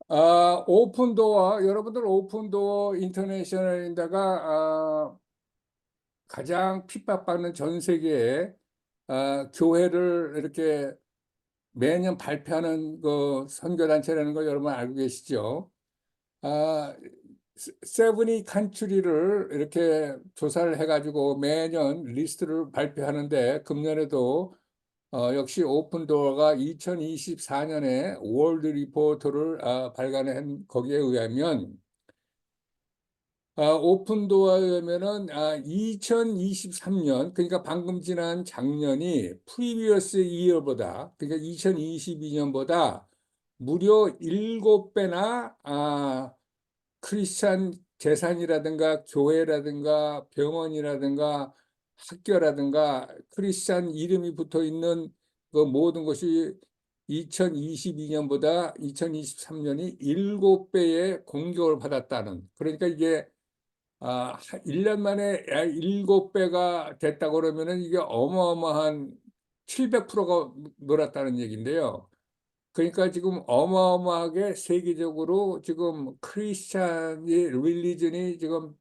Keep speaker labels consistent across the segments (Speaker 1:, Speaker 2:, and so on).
Speaker 1: 오픈도어, 여러분들 오픈도어 인터내셔널인데가 가장 핍박받는 전 세계에 교회를 이렇게 매년 발표하는 그 선교단체라는 거 여러분 알고 계시죠? 아, 세븐이 컨트리를 이렇게 조사를 해가지고 매년 리스트를 발표하는데 금년에도 역시 오픈도어가 2024년에 월드 리포트를 발간한 거기에 의하면 오픈도어에 의하면은 2023년 그러니까 방금 지난 작년이 프리비어스 이어보다 그러니까 2022년보다 무려 7배나 크리스찬 재산이라든가 교회라든가 병원이라든가 학교라든가 크리스찬 이름이 붙어 있는 그 모든 것이 2022년보다 2023년이 7배의 공격을 받았다는, 그러니까 이게 1년 만에 7배가 됐다고 그러면은 이게 어마어마한 700%가 늘었다는 얘기인데요. 그러니까 지금 어마어마하게 세계적으로 지금 크리스찬이 릴리전이 지금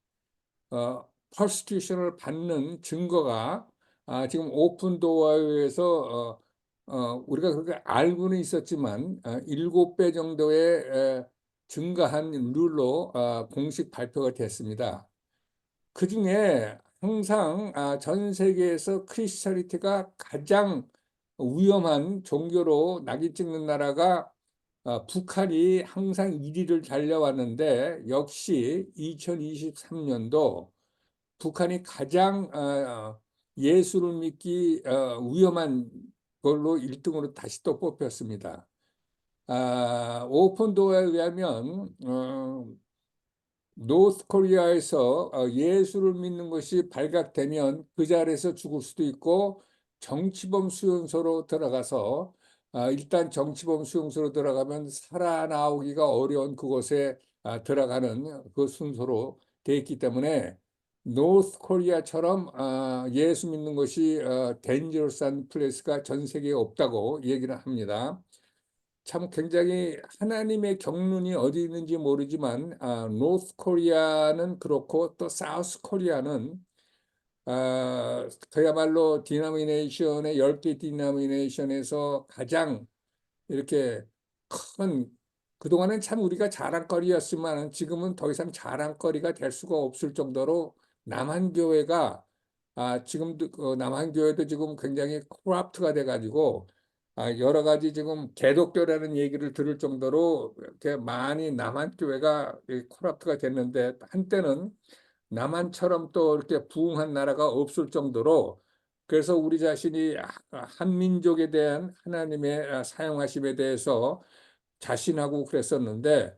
Speaker 1: 퍼스티션을 받는 증거가 지금 오픈도어에 의해서 우리가 그렇게 알고는 있었지만 7배 정도의 증가한 룰로 공식 발표가 됐습니다. 그중에 항상 전 세계에서 크리스찬리티가 가장 위험한 종교로 낙인 찍는 나라가 북한이 항상 1위를 달려왔는데 역시 2023년도 북한이 가장 예수를 믿기 위험한 걸로 1등으로 다시 또 뽑혔습니다. 오픈도어에 의하면 노스 코리아에서 예수를 믿는 것이 발각되면 그 자리에서 죽을 수도 있고 정치범 수용소로 들어가서 일단 정치범 수용소로 들어가면 살아나오기가 어려운 그곳에 들어가는 그 순서로 돼 있기 때문에 노스 코리아처럼 예수 믿는 것이 데인저러스한 플레이스가 전 세계에 없다고 얘기를 합니다. 참 굉장히 하나님의 경륜이 어디 있는지 모르지만 노스 코리아는 그렇고 또 사우스 코리아는 그야말로 디노미네이션의 10개 디노미네이션에서 가장 이렇게 큰, 그동안은 참 우리가 자랑거리였지만 지금은 더 이상 자랑거리가 될 수가 없을 정도로 남한교회가 지금도 남한교회도 지금 굉장히 코랍트가 돼가지고 여러 가지 지금 개독교라는 얘기를 들을 정도로 이렇게 많이 남한교회가 코랍트가 됐는데 한때는 남한처럼 또 이렇게 부흥한 나라가 없을 정도로, 그래서 우리 자신이 한민족에 대한 하나님의 사용하심에 대해서 자신하고 그랬었는데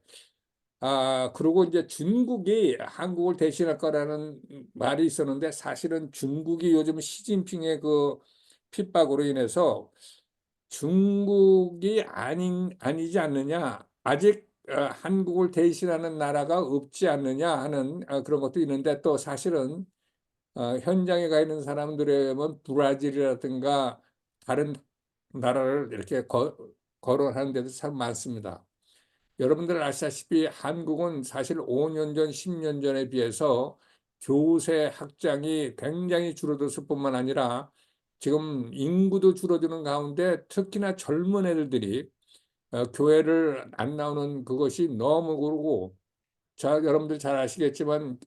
Speaker 1: 그리고 이제 중국이 한국을 대신할 거라는 말이 있었는데 사실은 중국이 요즘 시진핑의 그 핍박으로 인해서 중국이 아니지 않느냐, 아직 한국을 대신하는 나라가 없지 않느냐 하는 그런 것도 있는데 또 사실은 현장에 가 있는 사람들에 의하면 브라질이라든가 다른 나라를 이렇게 거론하는 데도 참 많습니다. 여러분들 아시다시피 한국은 사실 5년 전, 10년 전에 비해서 교세 학장이 굉장히 줄어들었을 뿐만 아니라 지금 인구도 줄어드는 가운데 특히나 젊은 애들이 교회를 안 나오는 그것이 너무 그러고, 자, 여러분들 잘 아시겠지만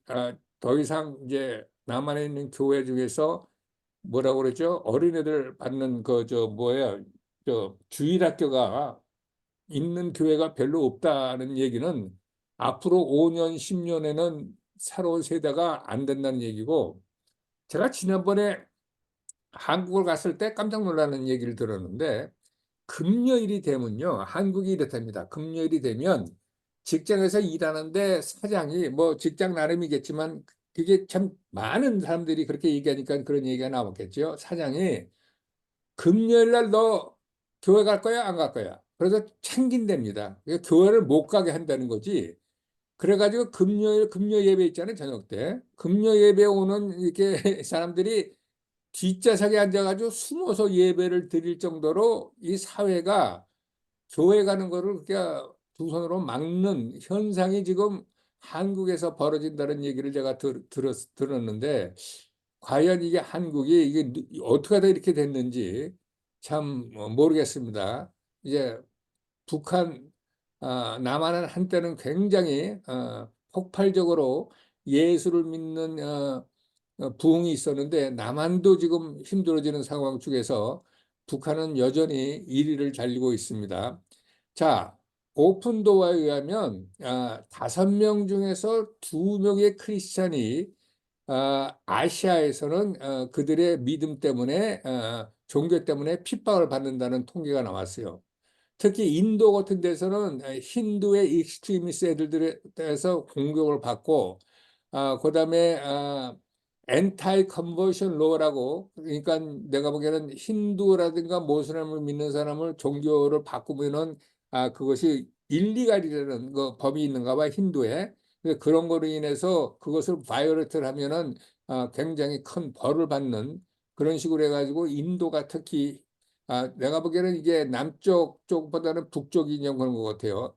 Speaker 1: 더 이상 이제 남한에 있는 교회 중에서 뭐라고 그러죠? 어린애들 받는 그 저 뭐야 저 주일학교가 있는 교회가 별로 없다는 얘기는 앞으로 5년, 10년에는 새로운 세대가 안 된다는 얘기고, 제가 지난번에 한국을 갔을 때 깜짝 놀라는 얘기를 들었는데 금요일이 되면요, 한국이 이렇답니다. 금요일이 되면 직장에서 일하는데 사장이 뭐 직장 나름이겠지만 그게 참 많은 사람들이 그렇게 얘기하니까 그런 얘기가 나왔겠죠. 사장이 금요일 날 너 교회 갈 거야, 안 갈 거야? 그래서 챙긴답니다. 교회를 못 가게 한다는 거지. 그래가지고 금요 예배 있잖아요, 저녁 때. 금요 예배 오는 이렇게 사람들이 뒷좌석에 앉아가지고 숨어서 예배를 드릴 정도로 이 사회가 교회 가는 거를 그렇게 두 손으로 막는 현상이 지금 한국에서 벌어진다는 얘기를 제가 들었는데, 과연 이게 한국이 이게 어떻게 하다 이렇게 됐는지 참 모르겠습니다. 이제 북한, 남한은 한때는 굉장히 폭발적으로 예수를 믿는 부흥이 있었는데, 남한도 지금 힘들어지는 상황 중에서 북한은 여전히 1위를 달리고 있습니다. 자, 오픈도어에 의하면 5명 중에서 2명의 크리스찬이 아시아에서는 그들의 믿음 때문에, 종교 때문에 핍박을 받는다는 통계가 나왔어요. 특히 인도 같은 데서는 힌두의 익스트리미스 애들에서 공격을 받고, 그다음에 엔타이 컨버션 로라고, 그러니까 내가 보기에는 힌두라든가 모슬렘을 믿는 사람을 종교를 바꾸면은 그것이 일리갈이라는 그 법이 있는가 봐, 힌두에. 그런 거로 인해서 그것을 바이올레트를 하면은 굉장히 큰 벌을 받는 그런 식으로 해가지고, 인도가 특히 내가 보기에는 이게 남쪽 쪽보다는 북쪽이 좀 그런 것 같아요.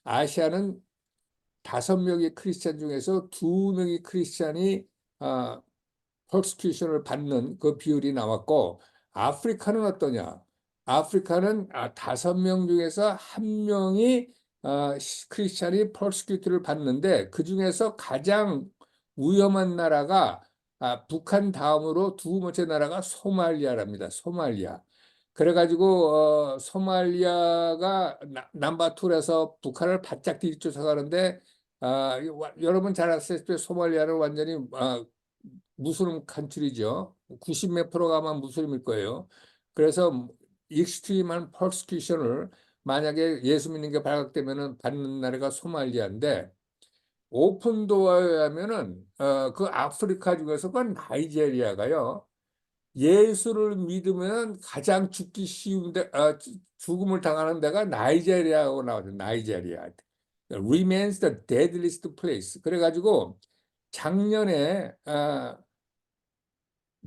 Speaker 1: 아시아는 5명의 크리스찬 중에서 2명의 크리스찬이 퍼스큐션을 받는 그 비율이 나왔고, 아프리카는 어떠냐? 아프리카는 5명 중에서 1명이 크리스찬이 퍼스큐트를 받는데, 그 중에서 가장 위험한 나라가 북한 다음으로 2번째 나라가 소말리아랍니다. 소말리아. 그래가지고 소말리아가 넘버 2라서 북한을 바짝 뒤쫓아가는데, 여러분 잘 아시다시피 소말리아는 완전히 무슬림 칸트리죠. 90 몇 프로가 아마 무슬림일 거예요. 그래서 익스트림한 퍼스큐션을 만약에 예수 믿는 게 발각되면은 받는 나라가 소말리아인데, 오픈도어에 하면은 그 아프리카 중에서 그 나이제리아가요. 예수를 믿으면 가장 죽기 쉬운데 죽음을 당하는 데가 나이제리아라고 나오죠. 나이제리아. Remains the deadliest place. 그래가지고 작년에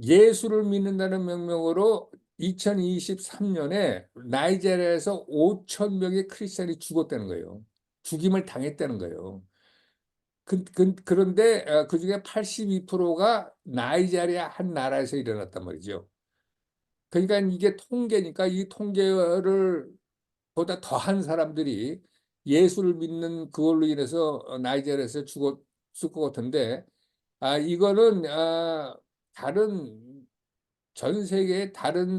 Speaker 1: 예수를 믿는다는 명목으로 2023년에 나이제리아에서 5천 명의 크리스천이 죽었다는 거예요. 죽임을 당했다는 거예요. 그런데 그중에 82%가 나이제리아 한 나라에서 일어났단 말이죠. 그러니까 이게 통계니까 이 통계를 보다 더한 사람들이 예수를 믿는 그걸로 인해서 나이지리아에서 죽었을 것 같은데, 이거는 다른 전 세계의 다른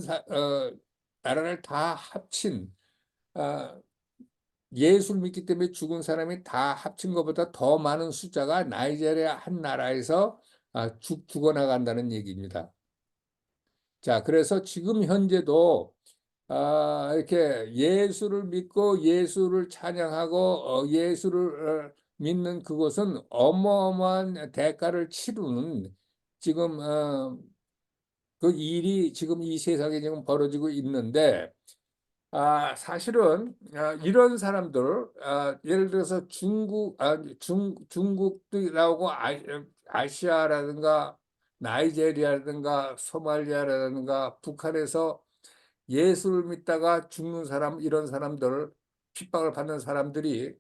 Speaker 1: 나라를 다 합친, 아, 예수를 믿기 때문에 죽은 사람이 다 합친 것보다 더 많은 숫자가 나이지리아 한 나라에서 죽어나간다는 얘기입니다. 자, 그래서 지금 현재도 이렇게 예수를 믿고 예수를 찬양하고 예수를 믿는 그것은 어마어마한 대가를 치르는 지금 그 일이 지금 이 세상에 지금 벌어지고 있는데, 사실은 이런 사람들, 예를 들어서 중국도 나오고 아시아라든가 나이제리아라든가 소말리아라든가 북한에서 예수를 믿다가 죽는 사람, 이런 사람들, 핍박을 받는 사람들이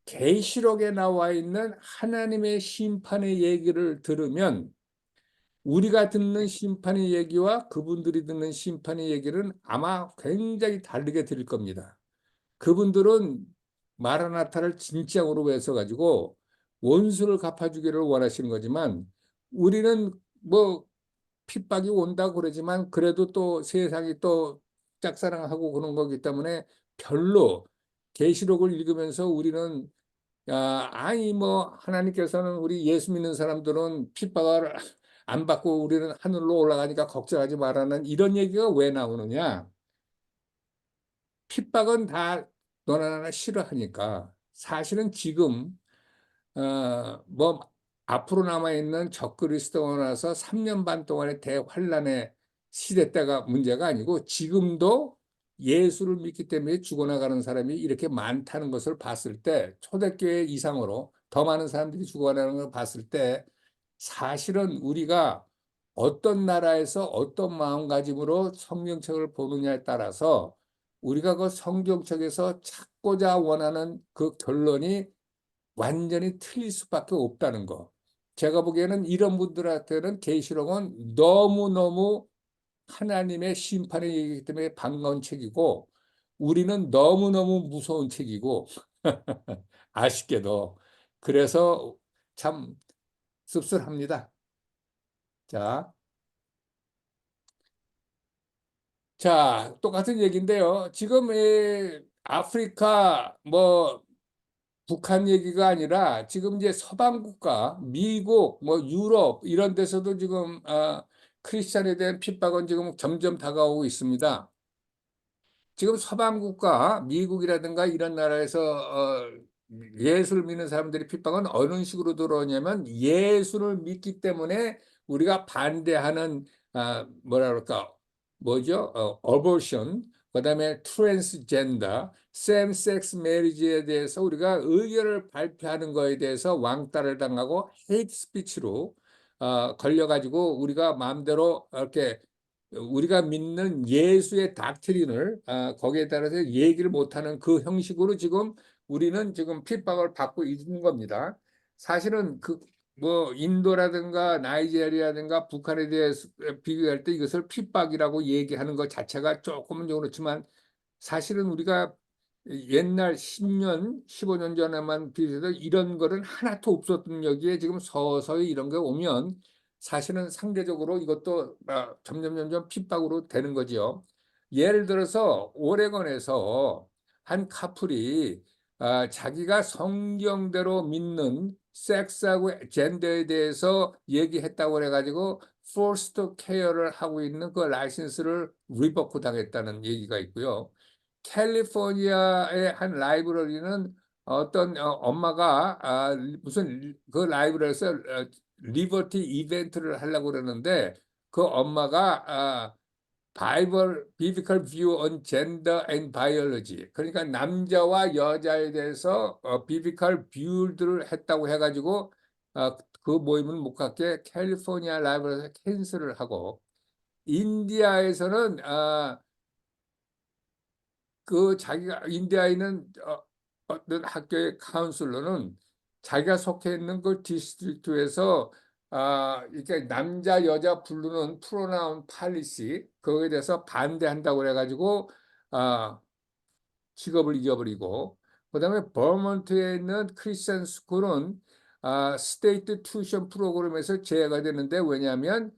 Speaker 1: 계시록에 나와 있는 하나님의 심판의 얘기를 들으면, 우리가 듣는 심판의 얘기와 그분들이 듣는 심판의 얘기는 아마 굉장히 다르게 들릴 겁니다. 그분들은 마라나타를 진짜로 외쳐가지고 원수를 갚아주기를 원하시는 거지만, 우리는 뭐 핍박이 온다고 그러지만 그래도 또 세상이 또 짝사랑하고 그런 거기 때문에 별로 계시록을 읽으면서 우리는 아니 뭐 하나님께서는 우리 예수 믿는 사람들은 핍박을 안 받고 우리는 하늘로 올라가니까 걱정하지 말라는 이런 얘기가 왜 나오느냐? 핍박은 다 너나 나나 싫어하니까. 사실은 지금 뭐 앞으로 남아있는 적그리스도가 나서 3년 반 동안의 대환란의 시대 때가 문제가 아니고, 지금도 예수를 믿기 때문에 죽어나가는 사람이 이렇게 많다는 것을 봤을 때, 초대교회 이상으로 더 많은 사람들이 죽어나가는 걸 봤을 때, 사실은 우리가 어떤 나라에서 어떤 마음가짐으로 성경책을 보느냐에 따라서 우리가 그 성경책에서 찾고자 원하는 그 결론이 완전히 틀릴 수밖에 없다는 거. 제가 보기에는 이런 분들한테는 계시록은 너무너무 하나님의 심판의 얘기이기 때문에 반가운 책이고, 우리는 너무너무 무서운 책이고 아쉽게도 그래서 참 씁쓸합니다. 자, 똑같은 얘기인데요. 지금 아프리카 뭐 북한 얘기가 아니라 지금 이제 서방 국가, 미국, 뭐 유럽 이런 데서도 지금 크리스찬에 대한 핍박은 지금 점점 다가오고 있습니다. 지금 서방 국가, 미국이라든가 이런 나라에서 예수를 믿는 사람들이 핍박은 어느 식으로 들어오냐면, 예수를 믿기 때문에 우리가 반대하는 뭐라 그럴까, 뭐죠? 어버션, 그다음에 트랜스젠더, 셈섹스 메리지에 대해서 우리가 의견을 발표하는 거에 대해서 왕따를 당하고 헤이트 스피치로 걸려가지고 우리가 마음대로 이렇게 우리가 믿는 예수의 닥트린을 거기에 따라서 얘기를 못하는 그 형식으로 지금 우리는 지금 핍박을 받고 있는 겁니다. 사실은 그 뭐 인도라든가 나이지리아라든가 북한에 대해서 비교할 때 이것을 핍박이라고 얘기하는 것 자체가 조금은 그렇지만, 사실은 우리가 옛날 10년, 15년 전에만 비교해도 이런 거는 하나도 없었던 여기에 지금 서서히 이런 게 오면 사실은 상대적으로 이것도 점점 핍박으로 되는 거죠. 예를 들어서 오레곤에서 한 커플이 자기가 성경대로 믿는 섹스하고 젠더에 대해서 얘기했다고 해가지고 포스터 케어를 하고 있는 그 라이센스를 리버크 당했다는 얘기가 있고요. 캘리포니아의 한 라이브러리는 어떤 엄마가 무슨 그 라이브러리에서 리버티 이벤트를 하려고 그러는데, 그 엄마가 비비컬 뷰 on gender and biology, 그러니까 남자와 여자에 대해서 비비컬 뷰들을 했다고 해가지고 그 모임을 못 갖게 캘리포니아 라이브러리에서 캔슬을 하고, 인디아에서는 그 자기가 인디아에 있는 어떤 학교의 카운슬러는 자기가 속해 있는 그 디스트릭트에서 이렇게 남자 여자 부르는 프로나운 팔리시 그거에 대해서 반대한다고 그래가지고 직업을 잊어버리고, 그다음에 버몬트에 있는 크리스천 스쿨은 스테이트 튜션 프로그램에서 제외가 되는데, 왜냐하면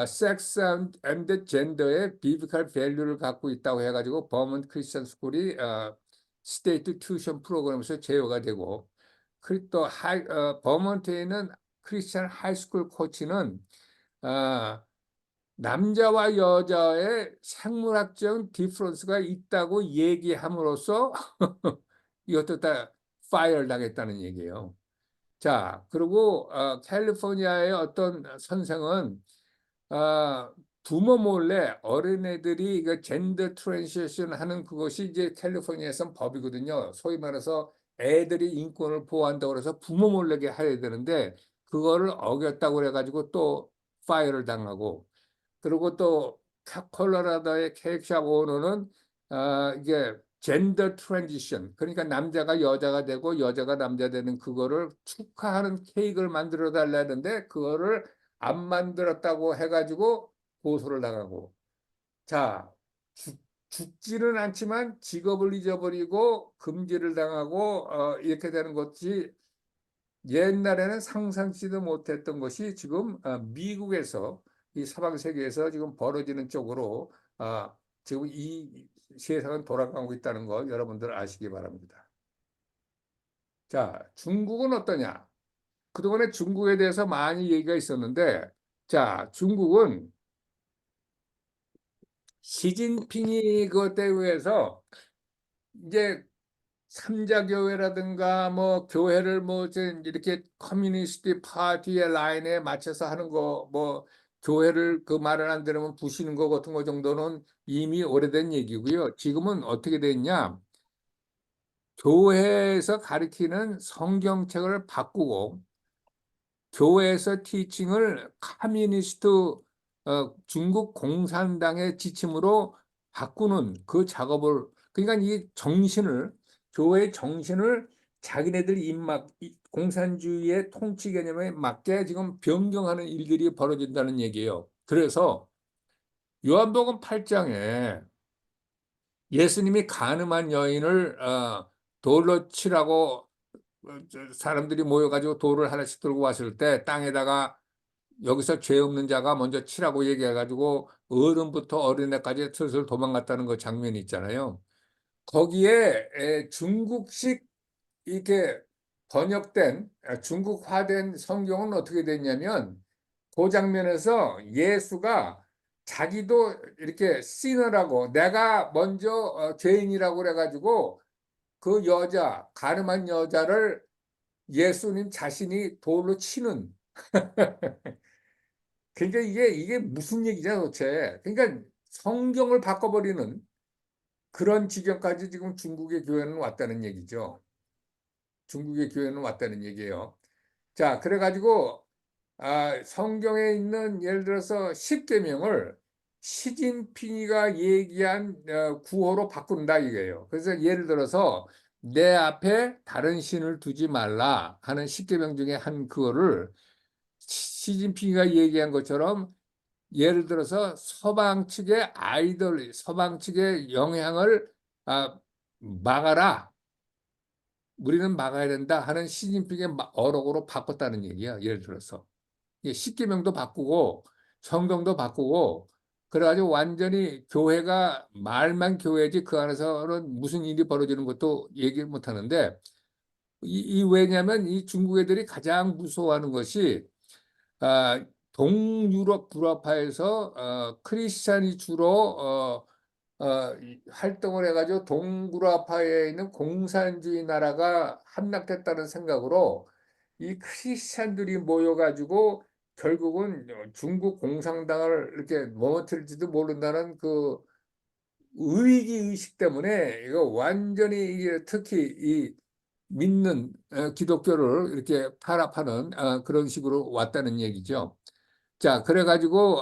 Speaker 1: 섹스 앤드 젠더의 비비컬 밸류를 갖고 있다고 해가지고 버몬트 크리스천 스쿨이 스테이트 튜션 프로그램에서 제외가 되고, 또 버몬트에 있는 크리스천 하이스쿨 코치는 남자와 여자의 생물학적 디퍼런스가 있다고 얘기함으로써 이것도 다 파이어 당했다는 얘기예요. 자, 그리고 캘리포니아의 어떤 선생은 부모 몰래 어린애들이 그 젠더 트랜지션 하는 그것이 이제 캘리포니아에선 법이거든요. 소위 말해서 애들이 인권을 보호한다고 해서 부모 몰래게 해야 되는데, 그거를 어겼다고 그래가지고 또 파이어를 당하고, 그리고 또 콜로라도의 케이크샵 오너는 이게 젠더 트랜지션, 그러니까 남자가 여자가 되고 여자가 남자 되는 그거를 축하하는 케이크를 만들어 달라는데 그거를 안 만들었다고 해가지고 고소를 당하고. 자, 죽지는 않지만 직업을 잊어버리고 금지를 당하고 이렇게 되는 것이 옛날에는 상상치도 못했던 것이 지금 미국에서, 이 서방 세계에서 지금 벌어지는 쪽으로 지금 이 세상은 돌아가고 있다는 거 여러분들 아시기 바랍니다. 자, 중국은 어떠냐? 그동안에 중국에 대해서 많이 얘기가 있었는데, 자, 중국은 시진핑이 그것에 의해서 이제 삼자교회라든가 뭐 교회를 뭐 이렇게 커뮤니스트 파티의 라인에 맞춰서 하는 거, 뭐 교회를 그 말을 안 들으면 부시는 거 같은 거 정도는 이미 오래된 얘기고요. 지금은 어떻게 됐냐? 교회에서 가르치는 성경책을 바꾸고 교회에서 티칭을 커뮤니스트 중국 공산당의 지침으로 바꾸는 그 작업을, 그러니까 이 정신을 교회의 정신을 자기네들 입맛, 공산주의의 통치 개념에 맞게 지금 변경하는 일들이 벌어진다는 얘기예요. 그래서 요한복음 8장에 예수님이 간음한 여인을 돌로 치라고 사람들이 모여가지고 돌을 하나씩 들고 왔을 때 땅에다가 여기서 죄 없는 자가 먼저 치라고 얘기해가지고 어른부터 어린애까지 슬슬 도망갔다는 그 장면이 있잖아요. 거기에 중국식 이렇게 번역된 중국화된 성경은 어떻게 됐냐면 그 장면에서 예수가 자기도 이렇게 씬을 하고 내가 먼저 죄인이라고 그래가지고 그 여자 가늠한 여자를 예수님 자신이 돌로 치는 그러니까 이게 무슨 얘기냐 도대체. 그러니까 성경을 바꿔버리는 그런 지경까지 지금 중국의 교회는 왔다는 얘기죠. 중국의 교회는 왔다는 얘기예요. 자, 그래가지고 성경에 있는 예를 들어서 십계명을 시진핑이가 얘기한 구호로 바꾼다 이거예요. 그래서 예를 들어서 내 앞에 다른 신을 두지 말라 하는 십계명 중에 한 그거를 시진핑이가 얘기한 것처럼 예를 들어서 서방 측의 아이돌, 서방 측의 영향을 막아라. 우리는 막아야 된다 하는 시진핑의 어록으로 바꿨다는 얘기야. 예를 들어서. 십계명도 바꾸고 성경도 바꾸고 그래가지고 완전히 교회가 말만 교회지 그 안에서는 무슨 일이 벌어지는 것도 얘기를 못 하는데 왜냐하면 이 중국 애들이 가장 무서워하는 것이 동유럽 불화파에서 크리스찬이 주로 활동을 해가지고 동구라파에 있는 공산주의 나라가 함락됐다는 생각으로 이 크리스찬들이 모여가지고 결국은 중국 공산당을 이렇게 넘어뜨릴지도 모른다는 그 위기 의식 때문에 이거 완전히 이게 특히 이 믿는 기독교를 이렇게 탄압하는 그런 식으로 왔다는 얘기죠. 자, 그래가지고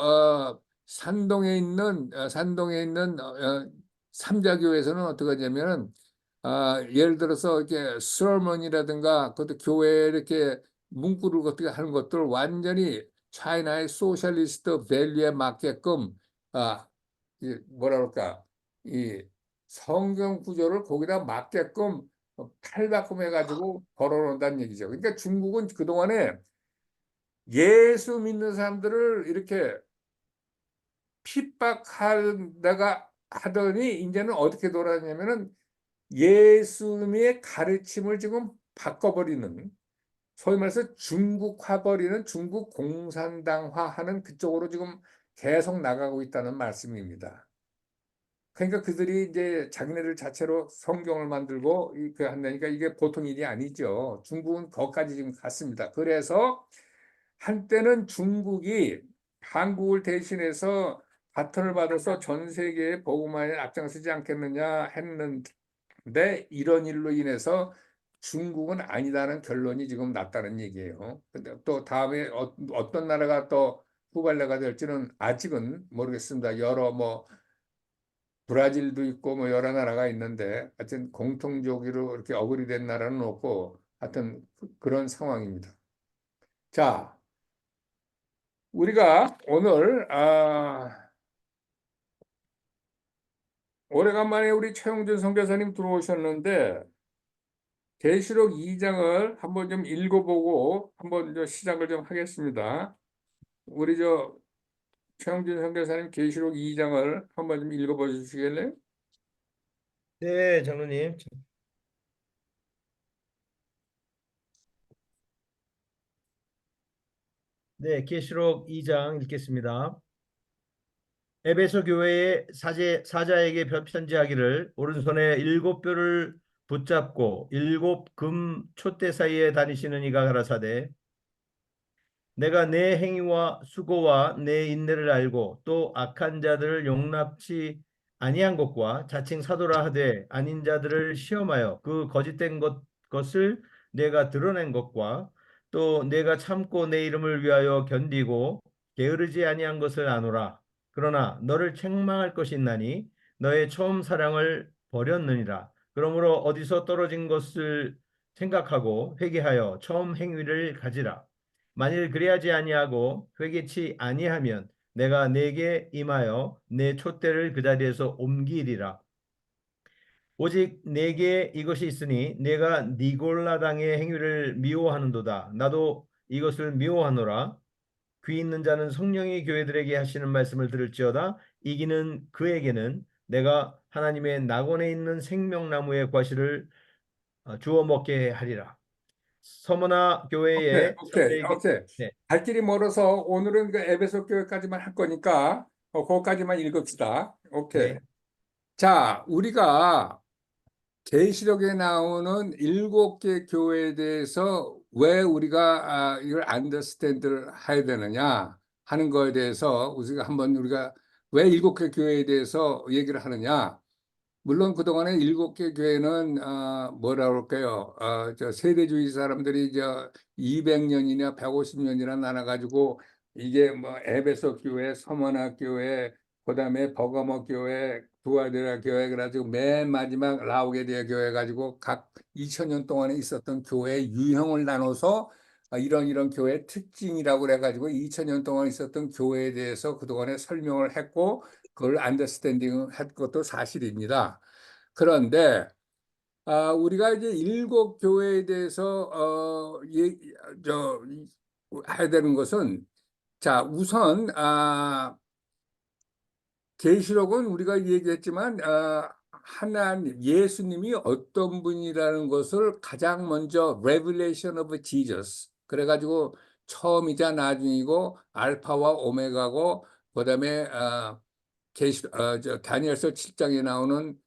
Speaker 1: 산동에 있는 삼자교에서는 어떻게 하냐면은 예를 들어서 이렇게 서먼이라든가 그것도 교회에 이렇게 문구를 어떻게 하는 것들 완전히 차이나의 소셜리스트 밸류에 맞게끔 뭐라 그럴까 이 성경 구조를 거기다 맞게끔 탈바꿈 해가지고 걸어놓는다는 얘기죠. 그러니까 중국은 그동안에 예수 믿는 사람들을 이렇게 핍박하다가 하더니 이제는 어떻게 돌아가냐면은 예수님의 가르침을 지금 바꿔버리는 소위 말해서 중국화버리는 중국 공산당화하는 그쪽으로 지금 계속 나가고 있다는 말씀입니다. 그러니까 그들이 이제 자기네들 자체로 성경을 만들고 그 한다니까 이게 보통 일이 아니죠. 중국은 거기까지 지금 갔습니다. 그래서 한때는 중국이 한국을 대신해서 바톤을 받아서 전 세계에 복음화에 앞장서지 않겠느냐 했는데 이런 일로 인해서 중국은 아니다는 결론이 지금 났다는 얘기예요. 근데 또 다음에 어떤 나라가 또 후발레가 될지는 아직은 모르겠습니다. 여러 뭐 브라질도 있고 뭐 여러 나라가 있는데 하여튼 공통적으로 이렇게 어글이 된 나라는 없고 하여튼 그런 상황입니다. 자, 우리가 오늘 오래간만에 우리 최영준 선교사님 들어오셨는데 계시록 2장을 한번 좀 읽어보고 한번 시작을 좀 하겠습니다. 우리 최영준 선교사님 계시록 2장을 한번 좀 읽어봐 주시겠어요?
Speaker 2: 네, 장로님. 네, 계시록 2장 읽겠습니다. 에베소 교회의 사자에게 편지하기를 오른손에 7뼈를 붙잡고 7금 촛대 사이에 다니시는 이가 가라사대 내가 내 행위와 수고와 내 인내를 알고 또 악한 자들을 용납치 아니한 것과 자칭 사도라 하되 아닌 자들을 시험하여 그 거짓된 것을 내가 드러낸 것과 또 내가 참고 내 이름을 위하여 견디고 게으르지 아니한 것을 아노라. 그러나 너를 책망할 것이 있나니 너의 처음 사랑을 버렸느니라. 그러므로 어디서 떨어진 것을 생각하고 회개하여 처음 행위를 가지라. 만일 그리하지 아니하고 회개치 아니하면 내가 네게 임하여 내 촛대를 그 자리에서 옮기리라. 오직 내게 이것이 있으니 내가 니골라 당의 행위를 미워하는도다. 나도 이것을 미워하노라. 귀 있는 자는 성령이 교회들에게 하시는 말씀을 들을지어다. 이기는 그에게는 내가 하나님의 낙원에 있는 생명나무의 과실을 주워 먹게 하리라. 서머나
Speaker 1: 오케이,
Speaker 2: 교회의
Speaker 1: 오케이,
Speaker 2: 사도에게.
Speaker 1: 오케이.
Speaker 2: 네,
Speaker 1: 갈 길이 멀어서 오늘은 그 에베소 교회까지만 할 거니까 그거까지만 읽읍시다. 오케이.
Speaker 2: 네,
Speaker 1: 자, 우리가 계시록에 나오는 7개 교회에 대해서 왜 우리가 이걸 안더스탠드를 해야 되느냐 하는 거에 대해서 우리가 왜 7개 교회에 대해서 얘기를 하느냐. 물론 그동안에 7개 교회는 뭐라 그럴까요? 저 세대주의 사람들이 200년이나 150년이나 나눠가지고 이게 뭐 에베소 교회, 서머나 교회, 그다음에 버가모 교회, 두아디라 교회 그래가지고 맨 마지막 라오게디아 교회 가지고 각 2000년 동안에 있었던 교회의 유형을 나눠서 이런 교회의 특징이라고 그래가지고 2000년 동안 있었던 교회에 대해서 그동안에 설명을 했고 그걸 안더스탠딩 한 것도 사실입니다. 그런데 우리가 이제 7교회에 대해서 해야 되는 것은 자 우선 계시록은 우리가 얘기했지만 하나님 예수님이 어떤 분이라는 것을 가장 먼저 Revelation of Jesus 그래가지고 처음이자 나중이고 알파와 오메가고 그다음에 다니엘서 7장에 나오는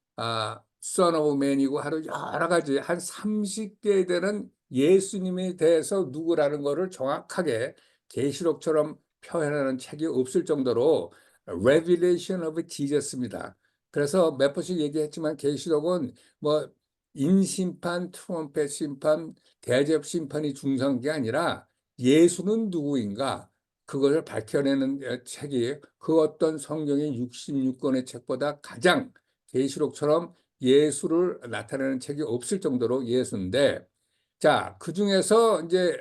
Speaker 1: Son of Man이고 하루 여러 가지 한 30개 되는 예수님에 대해서 누구라는 것을 정확하게 계시록처럼 표현하는 책이 없을 정도로 Revelation of Jesus입니다. 그래서 몇 번씩 얘기했지만 계시록은 뭐 인심판, 트럼펫 심판, 대접 심판이 중요한 게 아니라 예수는 누구인가 그것을 밝혀내는 책이 그 어떤 성경의 66권의 책보다 가장 계시록처럼 예수를 나타내는 책이 없을 정도로 예수인데 자, 그중에서 이제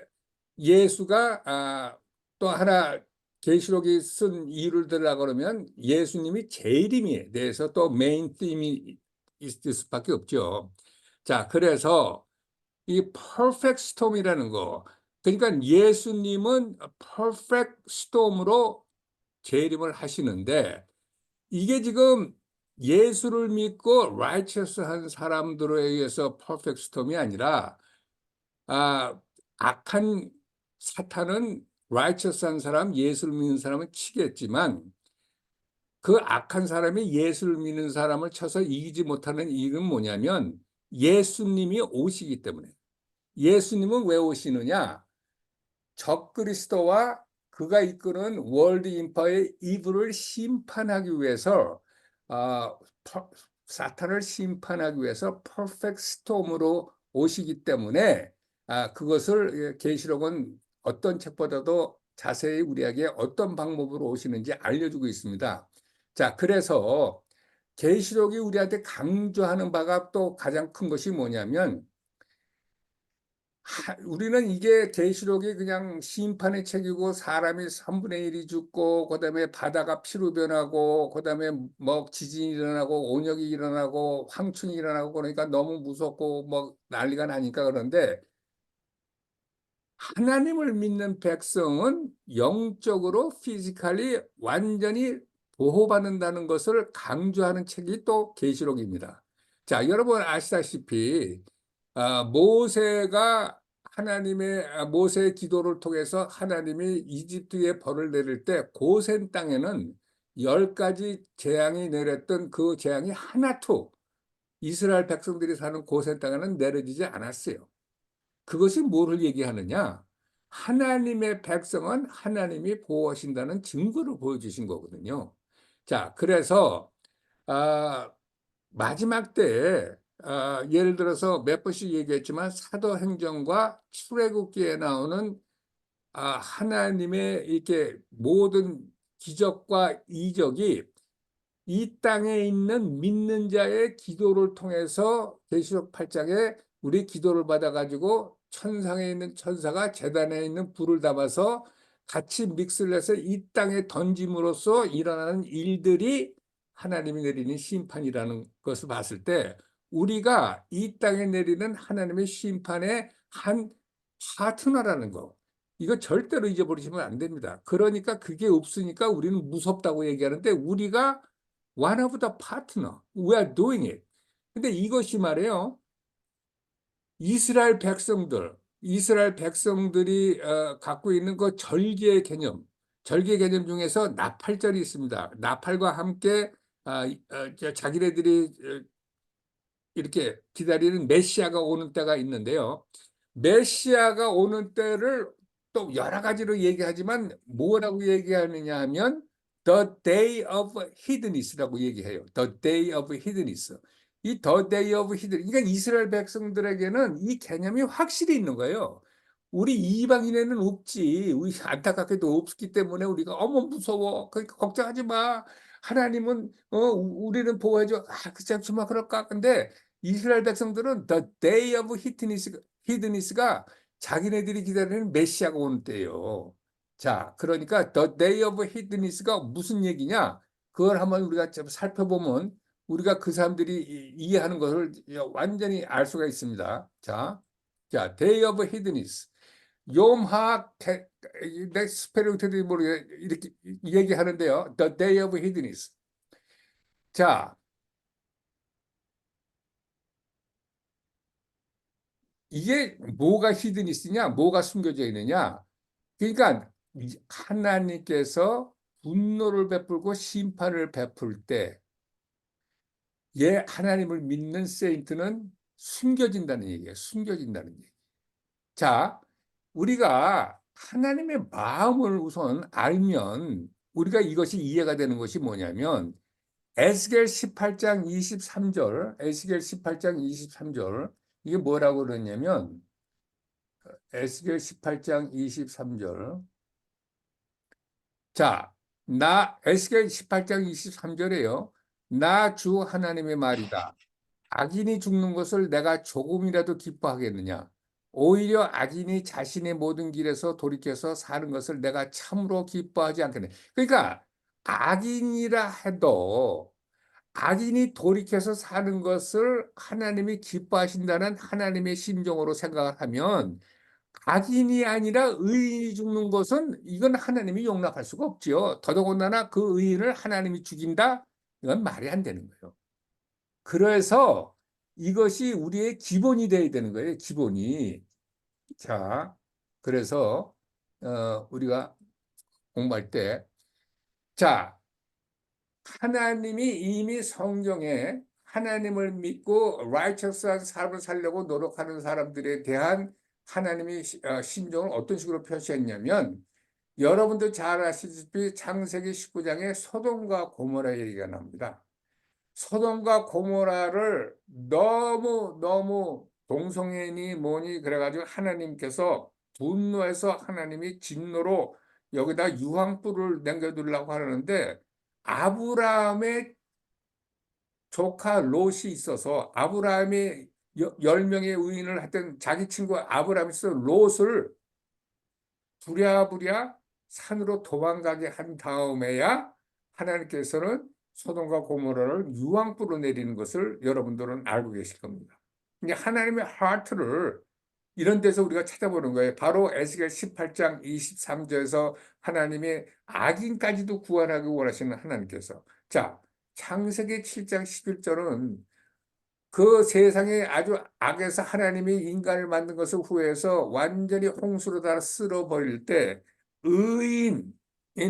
Speaker 1: 예수가 또 하나 계시록이 쓴 이유를 들으라 그러면 예수님이 재림에 대해서 또 메인 팀이 있을 수밖에 없죠. 자, 그래서 이 perfect storm이라는 거 그러니까 예수님은 perfect storm으로 재림을 하시는데 이게 지금 예수를 믿고 righteous 한 사람들에 의해서 perfect storm이 아니라 악한 사탄은 righteous 한 사람, 예수를 믿는 사람은 치겠지만 그 악한 사람이 예수를 믿는 사람을 쳐서 이기지 못하는 이유는 뭐냐면 예수님이 오시기 때문에 예수님은 왜 오시느냐? 적그리스도와 그가 이끄는 월드 인파의 이불을 심판하기 위해서 아, 사탄을 심판하기 위해서 퍼펙트 스톰으로 오시기 때문에 그것을 계시록은 어떤 책보다도 자세히 우리에게 어떤 방법으로 오시는지 알려주고 있습니다. 자, 그래서 계시록이 우리한테 강조하는 바가 또 가장 큰 것이 뭐냐면 우리는 이게 계시록이 그냥 심판의 책이고 사람이 3분의 1이 죽고 그다음에 바다가 피로 변하고 그다음에 뭐 지진이 일어나고 온역이 일어나고 황충이 일어나고 그러니까 너무 무섭고 뭐 난리가 나니까 그런데 하나님을 믿는 백성은 영적으로 피지컬리 완전히 보호받는다는 것을 강조하는 책이 또 계시록입니다. 자, 여러분 아시다시피 모세가 모세의 기도를 통해서 하나님이 이집트에 벌을 내릴 때 고센 땅에는 10가지 재앙이 내렸던 그 재앙이 하나도 이스라엘 백성들이 사는 고센 땅에는 내려지지 않았어요. 그것이 뭐를 얘기하느냐? 하나님의 백성은 하나님이 보호하신다는 증거를 보여주신 거거든요. 자, 그래서 마지막 때에 예를 들어서 몇 번씩 얘기했지만 사도행전과 출애굽기에 나오는 하나님의 이렇게 모든 기적과 이적이 이 땅에 있는 믿는 자의 기도를 통해서 계시록 8장에 우리 기도를 받아가지고 천상에 있는 천사가 제단에 있는 불을 담아서 같이 믹스를 해서 이 땅에 던짐으로써 일어나는 일들이 하나님이 내리는 심판이라는 것을 봤을 때 우리가 이 땅에 내리는 하나님의 심판의 한 파트너라는 거, 이거 절대로 잊어버리시면 안 됩니다. 그러니까 그게 없으니까 우리는 무섭다고 얘기하는데 우리가 one of the partner, we are doing it. 근데 이것이 말이에요. 이스라엘 백성들이 갖고 있는 그 절개 개념 중에서 나팔절이 있습니다. 나팔과 함께 자기네들이 이렇게 기다리는 메시아가 오는 때가 있는데요. 메시아가 오는 때를 또 여러 가지로 얘기하지만 뭐라고 얘기하느냐 하면 The Day of Hiddenness라고 얘기해요. The Day of Hiddenness. 이 The Day of Hiddenness. 그러니까 이스라엘 백성들에게는 이 개념이 확실히 있는 거예요. 우리 이방인에는 없지. 우리 안타깝게도 없기 때문에 우리가 어머 무서워. 그러니까 걱정하지 마. 하나님은 우리는 보호해줘. 그치 정말 그럴까? 근데 이스라엘 백성들은 The Day of Hiddenness가 자기네들이 기다리는 메시아가 오는 때예요. 자, 그러니까 The Day of Hiddenness가 무슨 얘기냐? 그걸 한번 우리가 좀 살펴보면 우리가 그 사람들이 이해하는 것을 완전히 알 수가 있습니다. 자, Day of Hiddenness. 용하 내 스페링 어떻게 모르게 이렇게 얘기하는데요. The Day of Hiddenness. 자, 이게 뭐가 히드니스냐? 뭐가 숨겨져 있느냐? 그러니까 하나님께서 분노를 베풀고 심판을 베풀 때 하나님을 믿는 세인트는 숨겨진다는 얘기예요. 숨겨진다는 얘기. 자, 우리가 하나님의 마음을 우선 알면 우리가 이것이 이해가 되는 것이 뭐냐면 에스겔 18장 23절, 에스겔 18장 23절 이게 뭐라고 그러냐면 에스겔 18장 23절. 자, 에스겔 18장 23절에요. 나 주 하나님의 말이다. 악인이 죽는 것을 내가 조금이라도 기뻐하겠느냐? 오히려 악인이 자신의 모든 길에서 돌이켜서 사는 것을 내가 참으로 기뻐하지 않겠네. 그러니까 악인이라 해도 악인이 돌이켜서 사는 것을 하나님이 기뻐하신다는 하나님의 심정으로 생각을 하면 악인이 아니라 의인이 죽는 것은 이건 하나님이 용납할 수가 없지요. 더더군다나 그 의인을 하나님이 죽인다? 이건 말이 안 되는 거예요. 그래서 이것이 우리의 기본이 돼야 되는 거예요. 기본이. 자, 그래서 우리가 공부할 때, 자, 하나님이 이미 성경에 하나님을 믿고 righteous한 삶을 살려고 노력하는 사람들에 대한 하나님의 심정을 어떤 식으로 표시했냐면 여러분도 잘 아시다시피 창세기 19장에 소돔과 고모라 얘기가 나옵니다. 소돔과 고모라를 너무 동성애니 뭐니 그래가지고 하나님께서 분노해서 하나님이 진노로 여기다 유황불을 남겨두려고 하는데 아브라함의 조카 롯이 있어서 아브라함이 10명의 의인을 했던 자기 친구 아브라함이 있어서 롯을 부랴부랴 산으로 도망가게 한 다음에야 하나님께서는 소돔과 고모라를 유황불로 내리는 것을 여러분들은 알고 계실 겁니다. 이게 하나님의 하트를 이런 데서 우리가 찾아보는 거예요. 바로 에스겔 18장 23절에서 하나님의 악인까지도 구원하기 원하시는 하나님께서. 자, 창세기 7장 11절은 그 세상에 아주 악에서 하나님이 인간을 만든 것을 후회해서 완전히 홍수로 다 쓸어버릴 때 의인인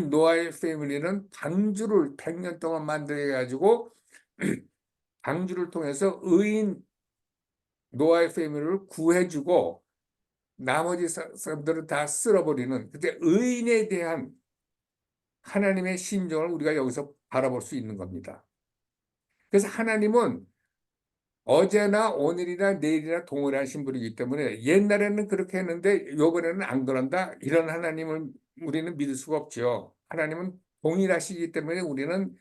Speaker 1: 노아의 패밀리는 방주를 100년 동안 만들어 가지고 방주를 통해서 의인 노아의 패밀리를 구해주고 나머지 사람들은 다 쓸어버리는 그때 의인에 대한 하나님의 심정을 우리가 여기서 바라볼 수 있는 겁니다. 그래서 하나님은 어제나 오늘이나 내일이나 동일하신 분이기 때문에 옛날에는 그렇게 했는데 이번에는 안 그런다. 이런 하나님을 우리는 믿을 수가 없죠. 하나님은 동일하시기 때문에 우리는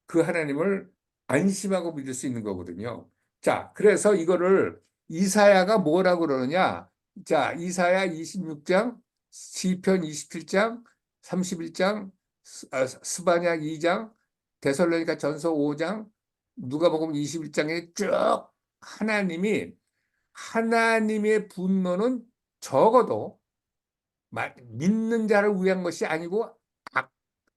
Speaker 1: 그 하나님을 안심하고 믿을 수 있는 거거든요. 자, 그래서 이거를 이사야가 뭐라고 그러느냐? 자, 이사야 26장, 시편 27장, 31장, 스바냐 2장, 데살로니가 전서 5장, 누가복음 21장에 쭉 하나님의 분노는 적어도 믿는 자를 위한 것이 아니고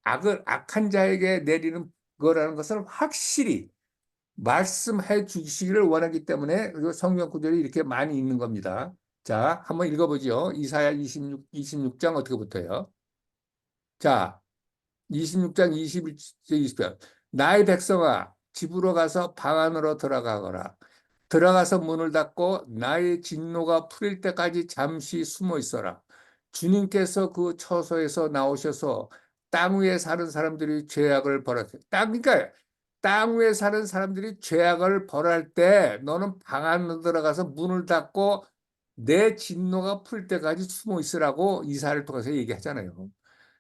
Speaker 1: 악한 자에게 내리는 거라는 것을 확실히 말씀해 주시기를 원하기 때문에 성경 구절이 이렇게 많이 있는 겁니다. 자, 한번 읽어보죠. 이사야 26장 어떻게 붙어요? 자, 26장 21절 20절. 나의 백성아, 집으로 가서 방 안으로 들어가거라. 들어가서 문을 닫고 나의 진노가 풀릴 때까지 잠시 숨어 있어라. 주님께서 그 처소에서 나오셔서 땅 위에 사는 사람들이 죄악을 벌었어요. 그러니까 땅 위에 사는 사람들이 죄악을 벌할 때 너는 방 안으로 들어가서 문을 닫고 내 진노가 풀 때까지 숨어 있으라고 이사를 통해서 얘기하잖아요.